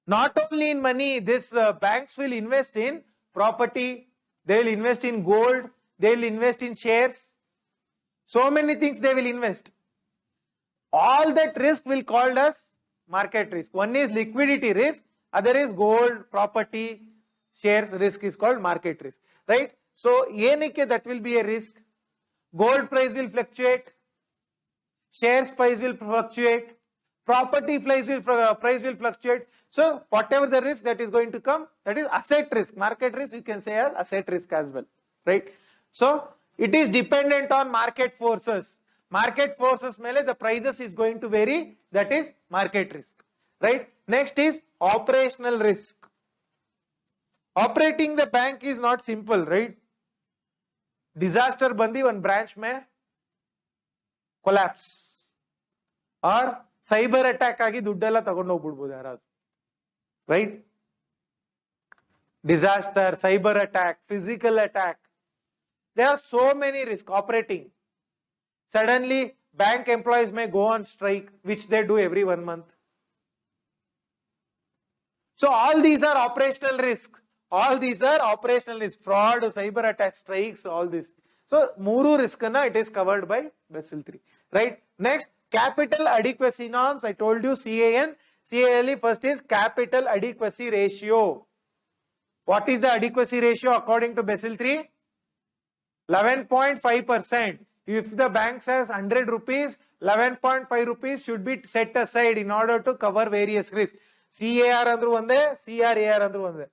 Not only in money, this banks will invest in property, they will invest in gold, they will invest in shares. So many things they will invest. All that risk will called as market risk. One is liquidity risk, other is gold, property, shares risk is called market risk. Right? So, that will be a risk. Gold price will fluctuate, shares price will fluctuate, property price will fluctuate. So, whatever the risk that is going to come, that is asset risk. Market risk you can say as asset risk as well. Right? So, it is dependent on market forces. Market forces mele the prices is going to vary, that is market risk. Right? Next is operational risk. Operating the bank is not simple, right? Disaster bandi one branch mein collapse or cyber attack agi duddella tagondu hogbidbodu yaradu, right? Disaster, cyber attack, physical attack, there are so many risks operating. Suddenly bank employees may go on strike, which they do every 1 month. So all these are operational risks. All these are operational risks, fraud, cyber attack, strikes, all this. So, Muru risk na it is covered by Basel III, right? Next, capital adequacy norms. I told you CAN. CALE first is capital adequacy ratio. What is the adequacy ratio according to Basel III? 11.5%. If the bank says 100 rupees, 11.5 rupees should be set aside in order to cover various risks. CAR andru vande, CRAR andru vande.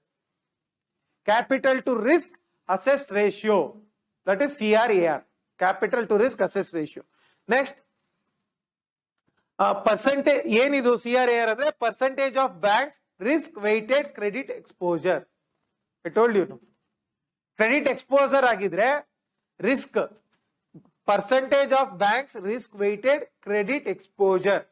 Capital to risk assessed ratio, that is CRAR, capital to risk assessed ratio. Next, percentage, yenidu CRAR andre percentage of banks risk weighted credit exposure. I told you, no? Credit exposure agidre risk, percentage of banks risk weighted credit exposure.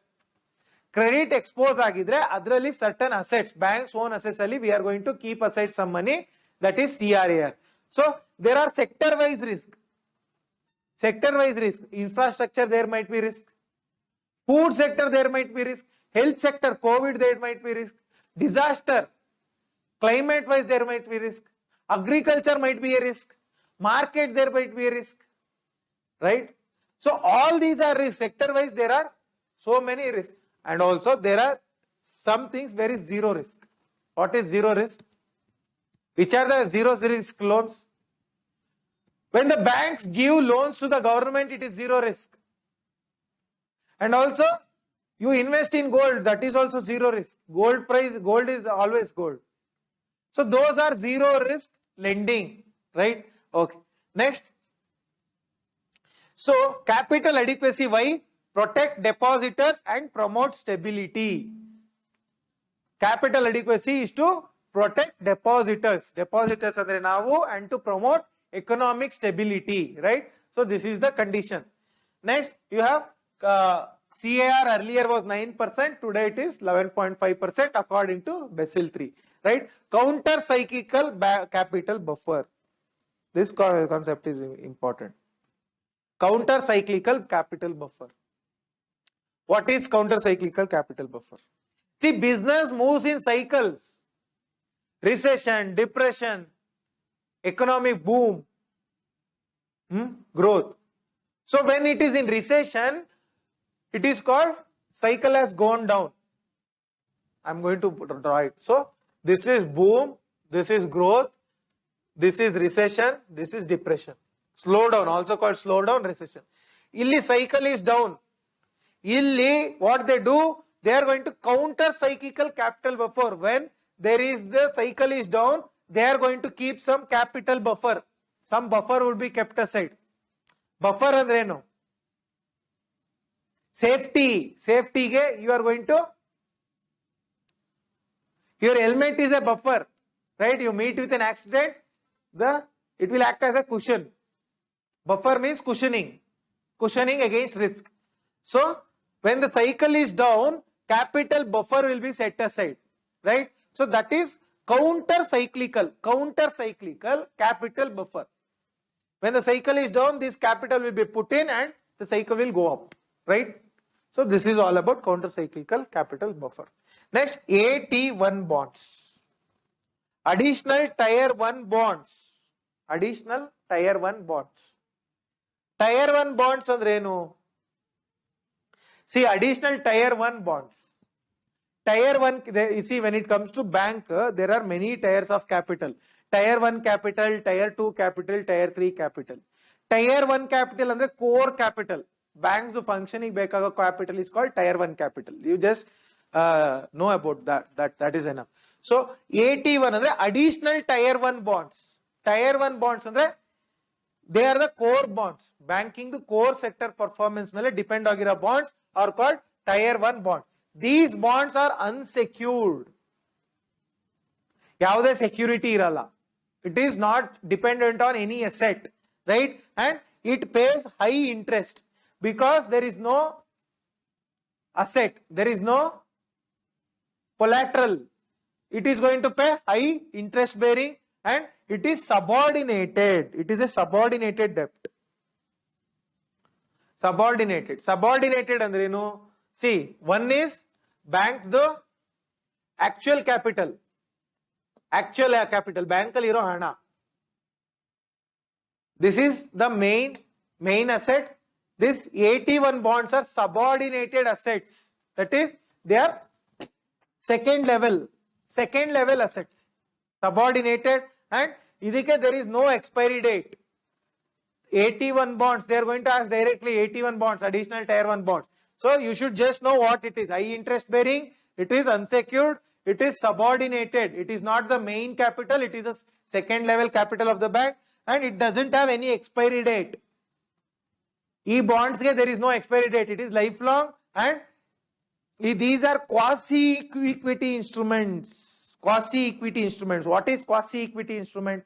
Credit expose agidre adralli certain assets, banks own assets ali we are going to keep aside some money, that is CRAR. So there are sector wise risk. Sector wise risk, infrastructure there might be risk, food sector there might be risk, health sector, COVID there might be risk, disaster, climate wise there might be risk, agriculture might be a risk, market there might be a risk, right? So all these are risks. Sector wise there are so many risks, and also there are some things where is zero risk. What is zero risk? Which are the zero risk loans? When the banks give loans to the government, it is zero risk. And also, you invest in gold, that is also zero risk. Gold price, gold is always gold. So those are zero risk lending, right? Okay. Next. So capital adequacy, why? Protect depositors and promote stability. Capital adequacy is to protect depositors. Depositors andre navu, and to promote economic stability, right? So this is the condition. Next, you have CAR earlier was 9%, today it is 11.5% according to Basel III, right? Counter cyclical capital buffer. This concept is important. Counter cyclical capital buffer. What is counter cyclical capital buffer? See, business moves in cycles. Recession, depression, economic boom, growth. So when it is in recession, it is called cycle has gone down. I'm going to draw it. So this is boom, this is growth, this is recession, this is depression. Slowdown, also called slowdown, recession. Illi cycle is down. Illi what they do, they are going to counter cyclical capital buffer. When there is the cycle is down, they are going to keep some capital buffer. Some buffer would be kept aside. Buffer andreno. Safety ge you are going to, your helmet is a buffer, right? You meet with an accident, it will act as a cushion. Buffer means cushioning against risk. So when the cycle is down, capital buffer will be set aside, right? So that is counter cyclical capital buffer. When the cycle is down, this capital will be put in and the cycle will go up, right? So this is all about counter cyclical capital buffer. Next, AT1 bonds. Additional tier 1 bonds. Additional tier 1 bonds. Tier 1 bonds andre enu? See, additional tier 1 bonds. Tier 1, you see, when it comes to bank, there are many tiers of capital. Tier 1 capital, Tier 2 capital, Tier 3 capital. Tier 1 capital andre core capital. Banks functioning bekago capital is called Tier 1 capital. You just know about that. That is enough. So AT1 andre additional Tier 1 bonds. Tier 1 bonds andre they are the core bonds. Banking the core sector performance mele depend agiro bonds are called Tier 1 bonds. These bonds are unsecured. Yavade security iralla. It is not dependent on any asset, right? And it pays high interest because there is no asset, there is no collateral. It is going to pay high interest bearing and it is subordinated. It is a subordinated debt. Subordinated andre enu? See, one is banks the actual capital. Actual capital, bank aliro hana. This is the main asset. This AT1 bonds are subordinated assets. That is, they are second level assets. Subordinated and idike there is no expiry date. AT1 bonds, they are going to ask directly AT1 bonds, additional Tier 1 bonds. So you should just know what it is. High interest bearing, it is unsecured, it is subordinated. It is not the main capital, it is a second level capital of the bank and it doesn't have any expiry date. Bonds there is no expiry date, it is lifelong and these are quasi-equity instruments. Quasi-equity instruments. What is quasi-equity instrument?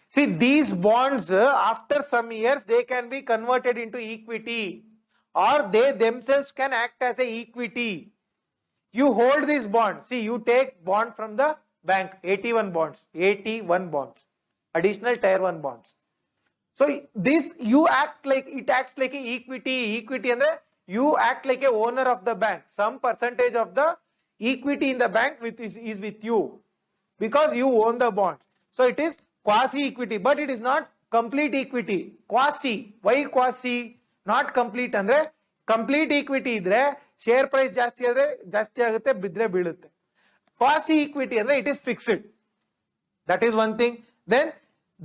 See, these bonds after some years they can be converted into equity or they themselves can act as a equity. You hold this bond. See, you take bond from the bank, AT1 bonds, additional Tier 1 bonds. So this you act like, it acts like a equity and you act like a owner of the bank. Some percentage of the equity in the bank is with you because you own the bond. So it is quasi-equity, but it is not complete equity. Quasi. Why quasi? Not complete andre complete equity idre share price ಜಾಸ್ತಿ ಆಗುತ್ತೆ ಬಿದ್ರೆ ಬೀಳುತ್ತೆ. Quasi equity andre it is fixed. That is one thing. Then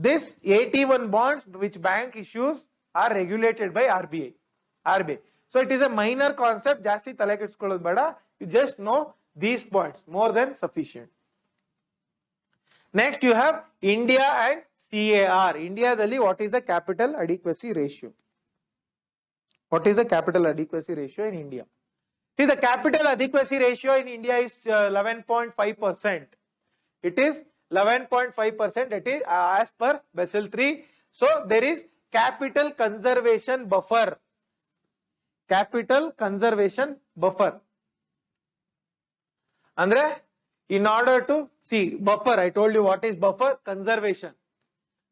this AT1 bonds which bank issues are regulated by RBI. So it is a minor concept. ಜಾಸ್ತಿ ತಲೆ ಕೆಡಿಸ್ಕೊಳ್ಳೋದು ಬೇಡ. You just know these points, more than sufficient. Next you have India and CAR. India dalli what is the capital adequacy ratio? What is the capital adequacy ratio in India? See, the capital adequacy ratio in India is 11.5%. It is 11.5%. It is as per Basel III. So there is capital conservation buffer. Capital conservation buffer. Andre, in order to see buffer, I told you what is buffer? Conservation.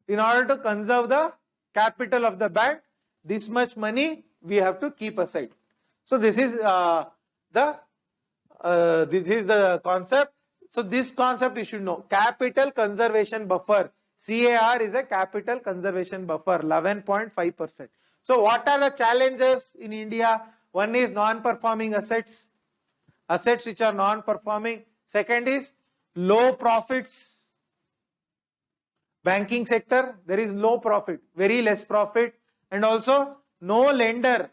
In order to conserve the capital of the bank, this much money we have to keep aside. So this is the concept. So this concept you should know. Capital conservation buffer. CAR is a capital conservation buffer, 11.5%. So what are the challenges in India? One is non-performing assets. Assets which are non-performing. Second is low profits. Banking sector, there is low profit, very less profit, and also no lender.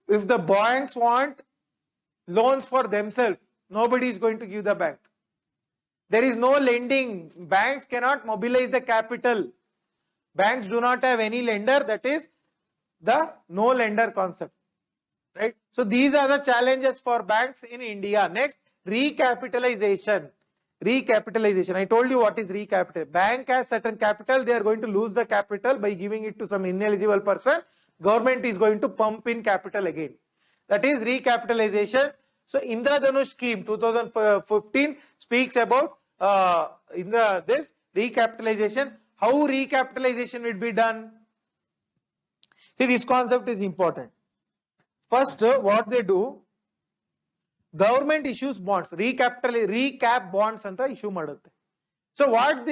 If the banks want loans for themselves, nobody is going to give the bank. There is no lending. Banks cannot mobilize the capital. Banks do not have any lender, that is, the no lender concept, right? So these are the challenges for banks in India. Next, recapitalization. Recapitalization. I told you what is recapital. Bank has certain capital, they are going to lose the capital by giving it to some ineligible person. Government is going to pump in capital again. That is recapitalization. So Indradhanush scheme 2015 speaks about this recapitalization. How recapitalization will be done? See, this concept is important. First, what they do, government issues bonds, recap bonds anta issue madutte. So what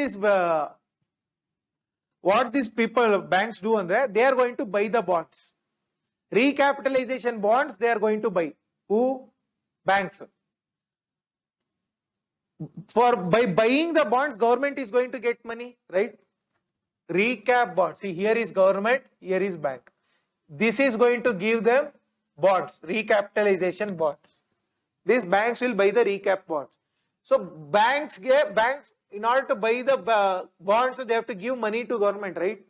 these people, banks do andre, they are going to buy the bonds. Recapitalization bonds they are going to buy. Who? Banks. By buying the bonds, government is going to get money, right? Recap bonds. See, here is government, here is bank. This is going to give them bonds, recapitalization bonds. These banks will buy the recap bonds. So banks, in order to buy the bonds, they have to give money to government, right?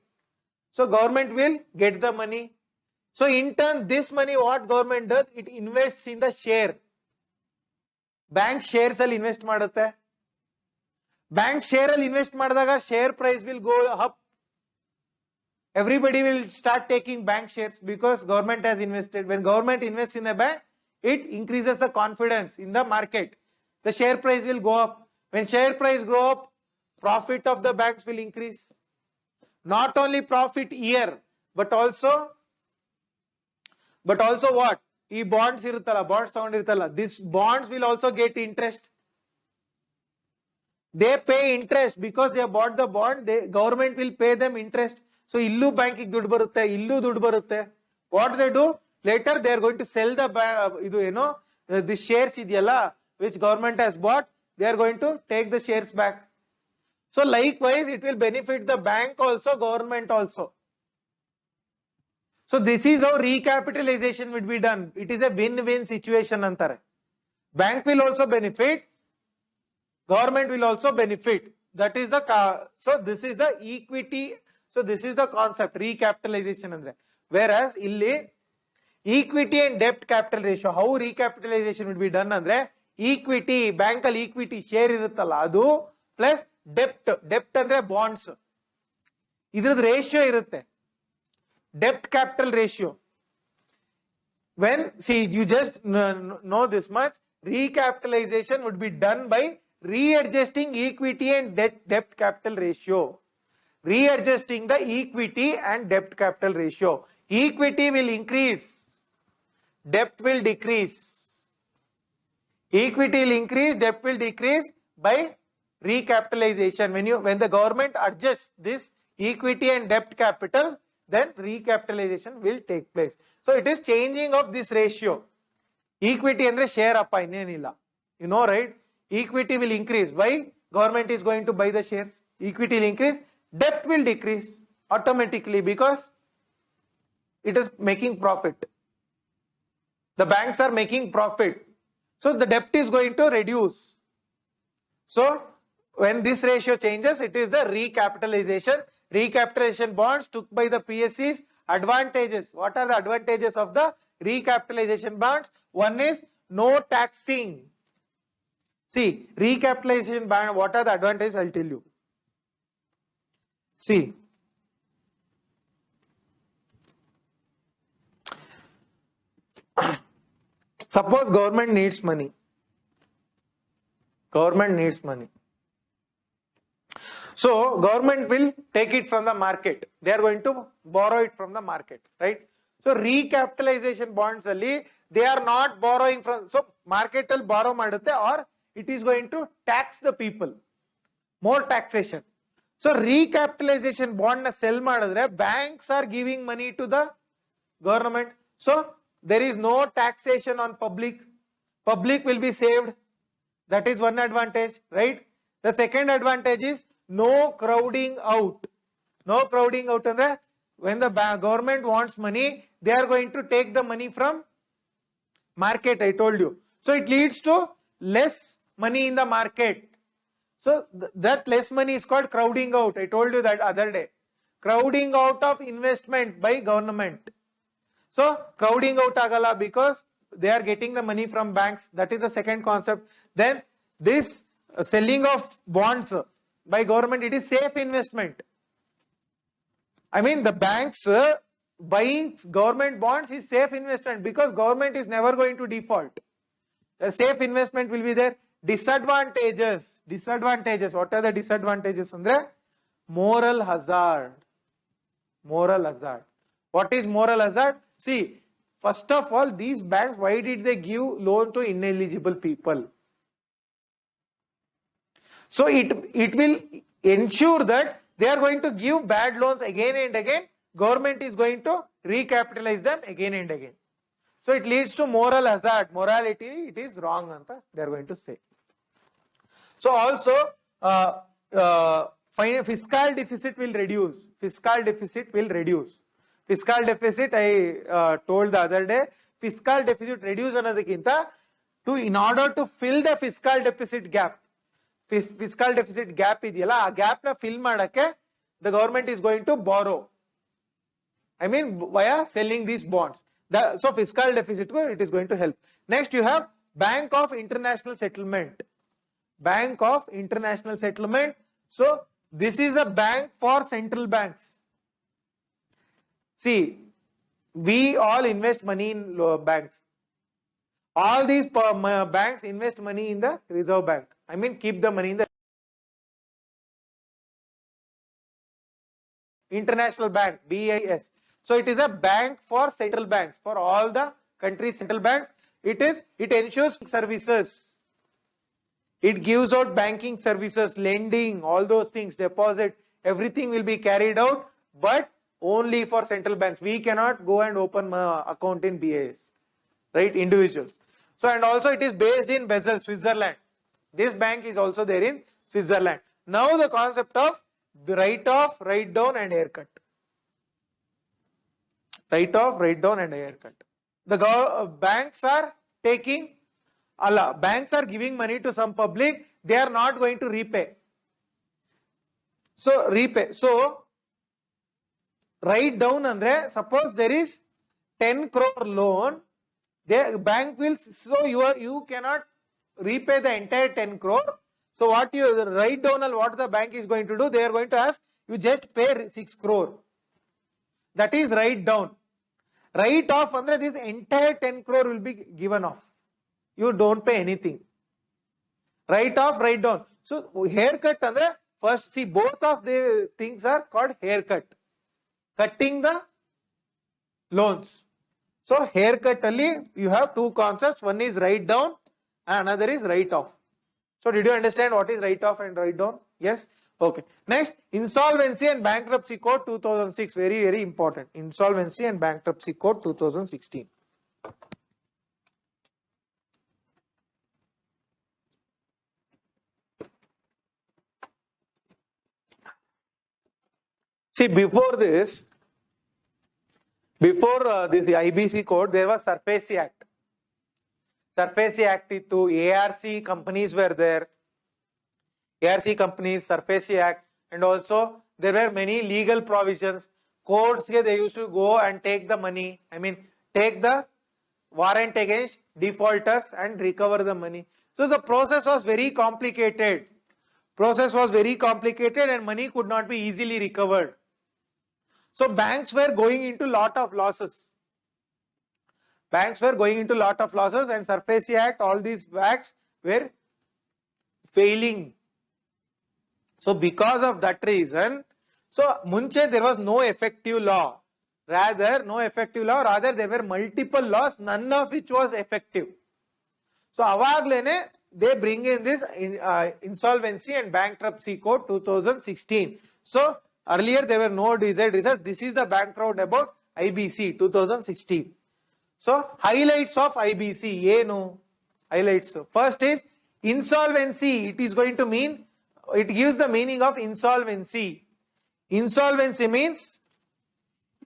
So government will get the money. So in turn, this money, what government does? It invests in the share. Bank shares will invest madutte. Bank share will invest madadaga, share price will go up. Everybody will start taking bank shares because government has invested. When government invests in a bank, it increases the confidence in the market. The share price will go up. When share price go up, profit of the banks will increase. Not only profit here, but also what? E bonds iruttala, bonds tagondiruttala. These bonds will also get interest. They pay interest because they have bought the bond. Government will pay them interest. So illu bank ದುಡ್ಡು ಬರುತ್ತೆ, ಇಲ್ಲೂ ದುಡ್ಡು ಬರುತ್ತೆ. What they do? Later they are going to sell the this shares idiyalla, which government has bought. They are going to take the shares back. So likewise, it will benefit the bank also, government also. So this is how recapitalization will be done. It is a win-win situation antare. Bank will also benefit, government will also benefit. That is the so this is the equity. So this is the concept, recapitalization andre. Whereas illi equity and debt capital ratio, how recapitalization will be done andre, equity, bank al equity share iruttalla adu plus debt andre bonds. Idrad ratio irutte. Debt capital ratio. When, see, you just know this much, recapitalization would be done by readjusting equity and debt capital ratio. Readjusting the equity and debt capital ratio. Equity will increase, debt will decrease. Equity will increase, debt will decrease by recapitalization. When the government adjusts this equity and debt capital, then recapitalization will take place. So it is changing of this ratio. Equity andre share appa innenilla. You know, right? Equity will increase. Why? Government is going to buy the shares. Equity will increase. Debt will decrease automatically because it is making profit. The banks are making profit. So the debt is going to reduce. So when this ratio changes, it is the recapitalization. Recapitalization bonds took by the PSCs. Advantages. What are the advantages of the recapitalization bonds? One is no taxing. See, recapitalization bond, what are the advantages? I'll tell you. See, suppose government needs money. Government needs money. So government will take it from the market. They are going to borrow it from the market, right? So recapitalization bonds alli, they are not borrowing from, so market will borrow madutte or it is going to tax the people. More taxation. So recapitalization bond na sell madadre, banks are giving money to the government. So there is no taxation on public. Public will be saved. That is one advantage, right? The second advantage is no crowding out. No crowding out. When the government wants money, they are going to take the money from market, I told you. So it leads to less money in the market. So that less money is called crowding out. I told you that other day. Crowding out of investment by government. So crowding out agala because they are getting the money from banks. That is the second concept. Then this selling of bonds by government, it is safe investment. I mean, the banks buying government bonds is safe investment because government is never going to default. The safe investment will be there. Disadvantages. Disadvantages. What are the disadvantages? Moral hazard. Moral hazard. What is moral hazard? See, first of all, these banks, why did they give loan to ineligible people? So it will ensure that they are going to give bad loans again and again. Government is going to recapitalize them again and again. So it leads to moral hazard. Morality, it is wrong, they are going to say. So also, fiscal deficit will reduce. Fiscal deficit will reduce. Fiscal deficit, I told the other day, fiscal deficit reduce another in order to fill the fiscal deficit gap. Fiscal deficit gap idiyala, a gap na fill madake, the government is going to borrow. I mean, via selling these bonds. So fiscal deficit, it is going to help. Next, you have Bank of International Settlement. Bank of International Settlement. So this is a bank for central banks. See, we all invest money in banks. All these banks invest money in the Reserve Bank. I mean, keep the money in the International Bank, BIS. So it is a bank for central banks, for all the country's central banks. It ensures services. It gives out banking services, lending, all those things, deposit, everything will be carried out, but only for central banks. We cannot go and open account in BIS, right? Individuals. So, and also it is based in Basel, Switzerland. This bank is also there in Switzerland. Now the concept of write-off, write-down and haircut. Write-off, write-down and haircut. The banks are taking, banks are giving money to some public, they are not going to repay. So, repay. So, write down andre, suppose there is 10 crore loan, the bank will, so you cannot repay the entire 10 crore. So what you write down, what the bank is going to do, they are going to ask, you just pay 6 crore. That is write down. Write off, andre, this entire 10 crore will be given off. You don't pay anything. Write off, write down. So haircut, andre, first see, both of the things are called haircut. Cutting the loans. So haircut ali, you have two concepts. One is write down and another is write off. So did you understand what is write off and write down? Yes? Okay. Next, Insolvency and Bankruptcy Code 2006. Very, very important. Insolvency and Bankruptcy Code 2016. See, before this IBC code, there was SURFACI Act. SURFACI Act ittu, ARC companies were there. ARC companies, SURFACI Act, and also there were many legal provisions. Courts, they used to go and take the money. I mean, take the warrant against defaulters and recover the money. So the process was very complicated. Process was very complicated and money could not be easily recovered. So banks were going into lot of losses. Banks were going into lot of losses and SURFACI Act, all these acts were failing. So because of that reason, so munche there was no effective law. Rather there were multiple laws, none of which was effective. So avaglene they bring in this Insolvency and Bankruptcy Code 2016. So earlier there were no desired results. This is the background about IBC 2016. So highlights of IBC, highlights. First is insolvency. It is going to mean, it gives the meaning of insolvency. Insolvency means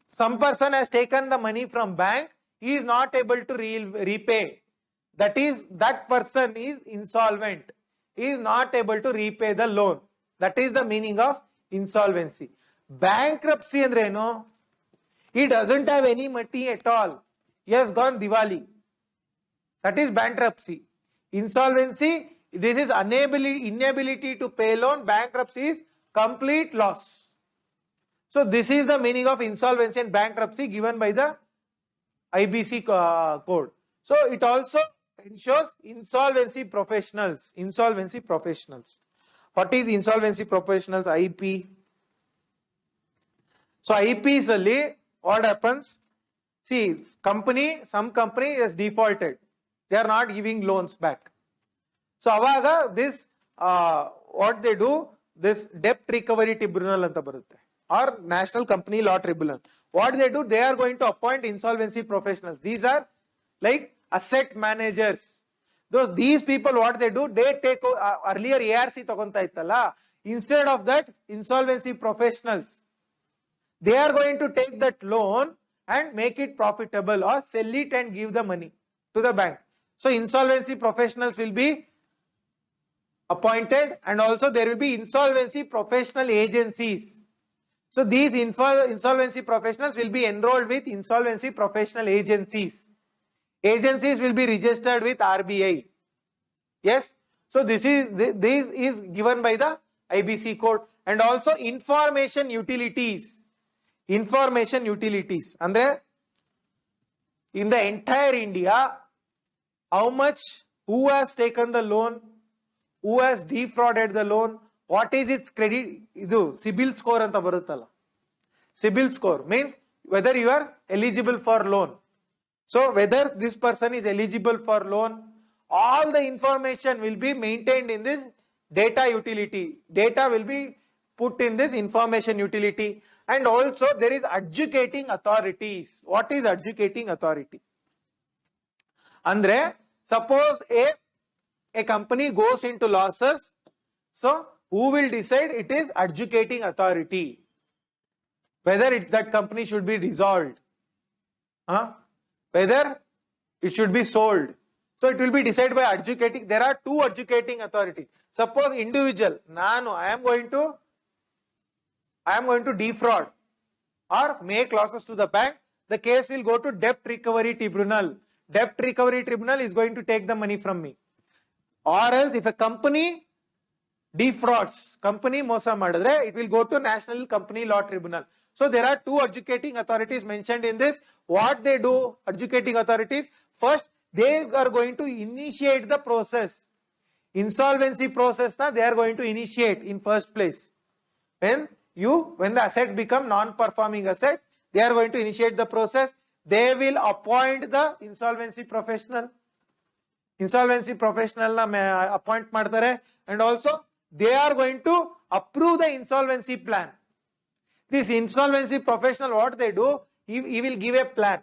some person has taken the money from bank, he is not able to repay. That person is insolvent. He is not able to repay the loan. That is the meaning of insolvency. Bankruptcy andre eno? He doesn't have any money at all. He has gone Diwali. That is bankruptcy. Insolvency, this is inability to pay loan. Bankruptcy is complete loss. So this is the meaning of insolvency and bankruptcy given by the IBC code. So it also ensures insolvency professionals. Insolvency professionals. What is insolvency professionals? IP. So IPs alli what happens? See, some company has defaulted. They are not giving loans back. So avaga this what they do, this debt recovery tribunal anta barutte or National Company Law Tribunal. What they do, they are going to appoint insolvency professionals. These are like asset managers. These people, what they do, they take earlier ARC tagonta ittalla. Instead of that, insolvency professionals, they are going to take that loan and make it profitable or sell it and give the money to the bank. So insolvency professionals will be appointed, and also there will be insolvency professional agencies. So these insolvency professionals will be enrolled with insolvency professional agencies. Agencies will be registered with RBI. Yes. So this is given by the IBC code. And also information utilities. Information utilities. Andre, in the entire India, how much, who has taken the loan, who has defrauded the loan, what is its credit, CIBIL score anta baruttalla. CIBIL score means whether you are eligible for loan. So whether this person is eligible for loan, all the information will be maintained in this data utility. Data will be put in this information utility. And also there is adjudicating authorities. What is adjudicating authority? Andre, suppose a company goes into losses. So who will decide? It is adjudicating authority. Whether that company should be dissolved. Whether it should be sold. So it will be decided by adjudicating. There are two adjudicating authorities. Suppose individual, I am going to defraud or make losses to the bank. The case will go to debt recovery tribunal. Debt recovery tribunal is going to take the money from me. Or else if a company defrauds, company mosa madadre, it will go to National Company Law Tribunal. So there are two adjudicating authorities mentioned in this. What they do, adjudicating authorities, first they are going to initiate the process. Insolvency process they are going to initiate in first place. When the asset become non-performing asset, they are going to initiate the process. They will appoint the insolvency professional. Insolvency professional appoint madtare, and also they are going to approve the insolvency plan. This insolvency professional, what they do, he will give a plan,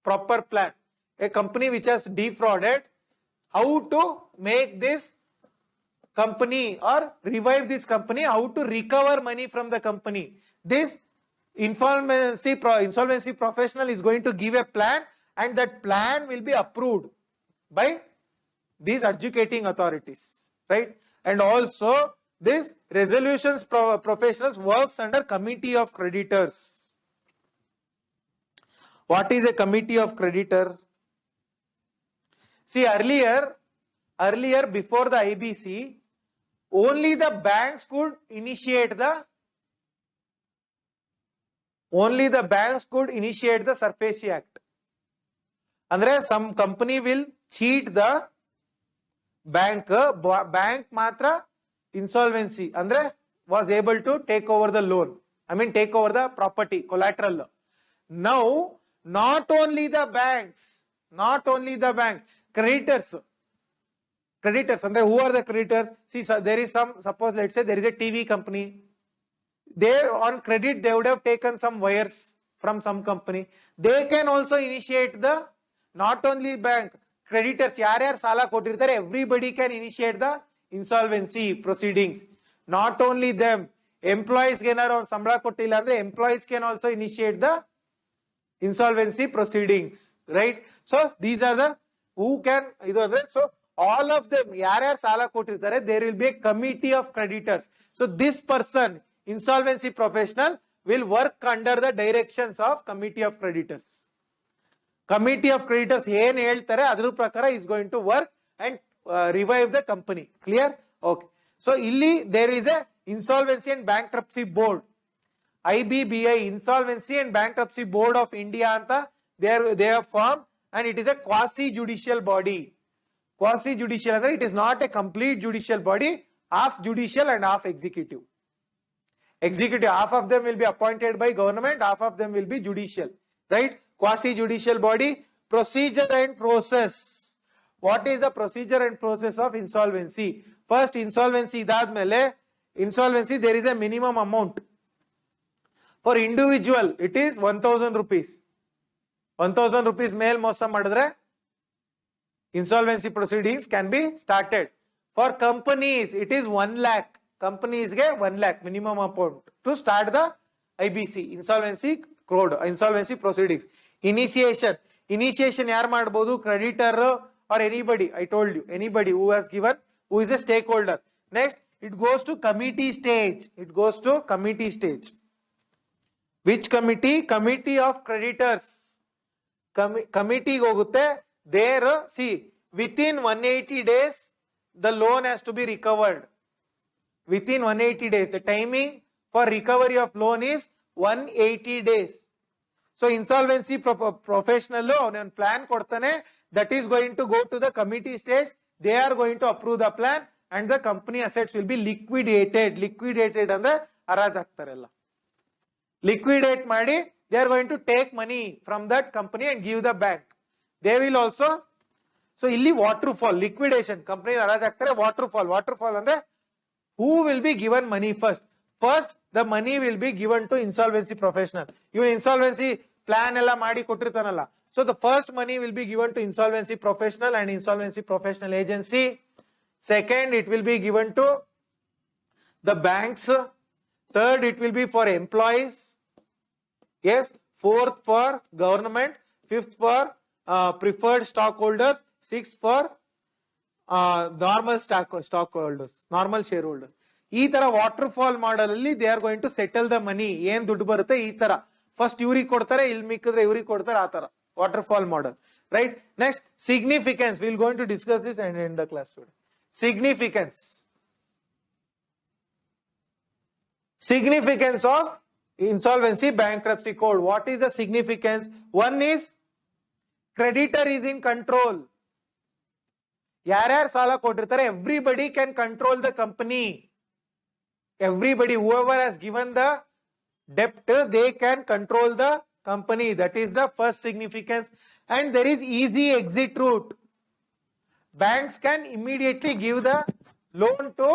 proper plan. A company which has defrauded, how to make this company or revive this company, how to recover money from the company. This insolvency professional is going to give a plan, and that plan will be approved by these adjudicating authorities, right? And also this resolutions professionals works under committee of creditors. What is a committee of creditor? See, earlier before the IBC, only the banks could initiate the SURFACI Act. Andre, some company will cheat the bank matra insolvency, andre was able to take over the loan. Take over the property, collateral. Now, not only the banks, creditors, and who are the creditors? See, so there is suppose let's say there is a TV company. They on credit, they would have taken some wires from some company. They can also initiate the, not only bank, creditors, sala kotirtare, everybody can initiate the insolvency proceedings. Not only them, employees employees can also initiate the insolvency proceedings, right? So these are the who can, so all of them, sala kotirtare, there will be a committee of creditors. So this person, insolvency professional, will work under the directions of Committee of Creditors. Committee of Creditors ಏನು ಹೇಳ್ತಾರೆ ಅದರ ಪ್ರಕಾರ is going to work and revive the company. Clear? Okay. So ಇಲ್ಲಿ there is a Insolvency and Bankruptcy Board. IBBI, Insolvency and Bankruptcy Board of India anta they have formed, and it is a quasi judicial body. Quasi judicial ಅಂದ್ರೆ it is not a complete judicial body, half judicial and half executive. Executive, half of them will be appointed by government, half of them will be judicial, right? Quasi judicial body. Procedure and process. What is the procedure and process of insolvency? First, insolvency idadmele, insolvency there is a minimum amount. For individual it is 1000 rupees. 1000 rupees male mosa madidre insolvency proceedings can be started. For companies it is 1 lakh. Companies ge 1 lakh minimum amount to start the IBC, insolvency code, insolvency proceedings. Initiation yaar madbodu? Creditor or anybody. I told you, anybody who has given, who is a stakeholder. Next, it goes to committee stage. It goes to committee stage. Which committee? Committee of Creditors. Committee hogutte. There, see, within 180 days the loan has to be recovered. Within 180 days, the timing for recovery of loan is 180 days. So insolvency professional on plan kodtane, that is going to go to the committee stage. They are going to approve the plan and the company assets will be liquidated. Liquidated andre haraj hagtarella. Liquidate ಮಾಡಿ, they are going to take money from that company and give the bank. They will also, so illi waterfall, liquidation, company haraj hagtare, waterfall andre who will be given money first? First, the money will be given to insolvency professional. You insolvency plan ella maadi kotirtanalla. So the first money will be given to insolvency professional and insolvency professional agency. Second, it will be given to the banks. Third, it will be for employees. Yes. Fourth, for government. Fifth, for preferred stockholders. Sixth, for normal stockholders, normal shareholders. ಈ ತರ waterfall model ಅಲ್ಲಿ they are going to settle the money. ಏನ್ ದುಡ್ಡು ಬರುತ್ತೆ ಈ ತರ first ಇವ್ರಿಗೆ ಕೊಡ್ತಾರೆ, ಇಲ್ಲಿ ಮಿಕ್ಕಿದ್ರೆ ಇವ್ರಿಗೆ ಕೊಡ್ತಾರೆ, ಆ ತರ waterfall model, right? Next, significance. Will going to discuss this and end the class today. Significance. Significance of insolvency bankruptcy code. What is the significance? One is creditor is in control. ಯಾರ್ಯಾರು ಸಾಲ ಕೊಟ್ಟಿರ್ತಾರೆ, everybody can control the company. Everybody, whoever has given the debt, they can control the company. That is the first significance. And there is easy exit route. Banks can immediately give the loan to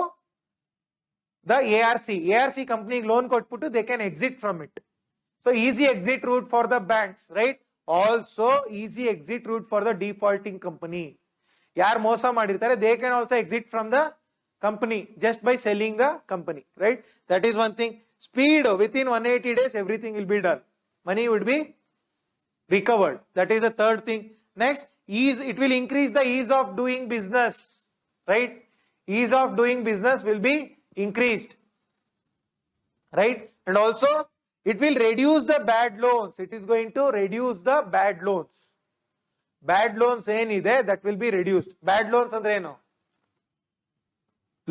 the ARC. ARC company loan kotputtu, they can exit from it. So easy exit route for the banks, right? Also easy exit route for the defaulting company. Yaar mosa madirtare, they can also exit from the company just by selling the company, right? That is one thing. Speed, within 180 days everything will be done. Money would be recovered. That is the third thing. Next, ease, it will increase the ease of doing business, right? Ease of doing business will be increased, right? And also it will reduce the bad loans. It is going to reduce the bad loans. Bad loans ಏನಿದೆ, that will be reduced. Bad loans ಅಂದ್ರೆ ಏನು?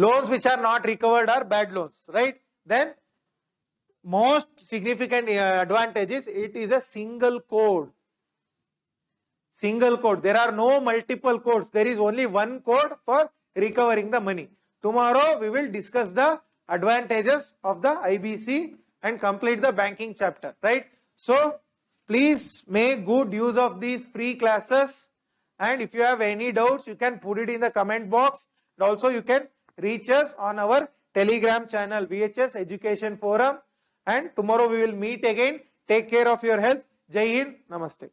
Loans which are not recovered are bad loans, right? Then most significant advantage is it is a single code. Single code. There are no multiple codes. There is only one code for recovering the money. Tomorrow we will discuss the advantages of the IBC and complete the banking chapter, right? So please make good use of these free classes, and if you have any doubts you can put it in the comment box, and also you can reach us on our Telegram channel, VHS Education Forum, and tomorrow we will meet again. Take care of your health. Jai Hind. Namaste.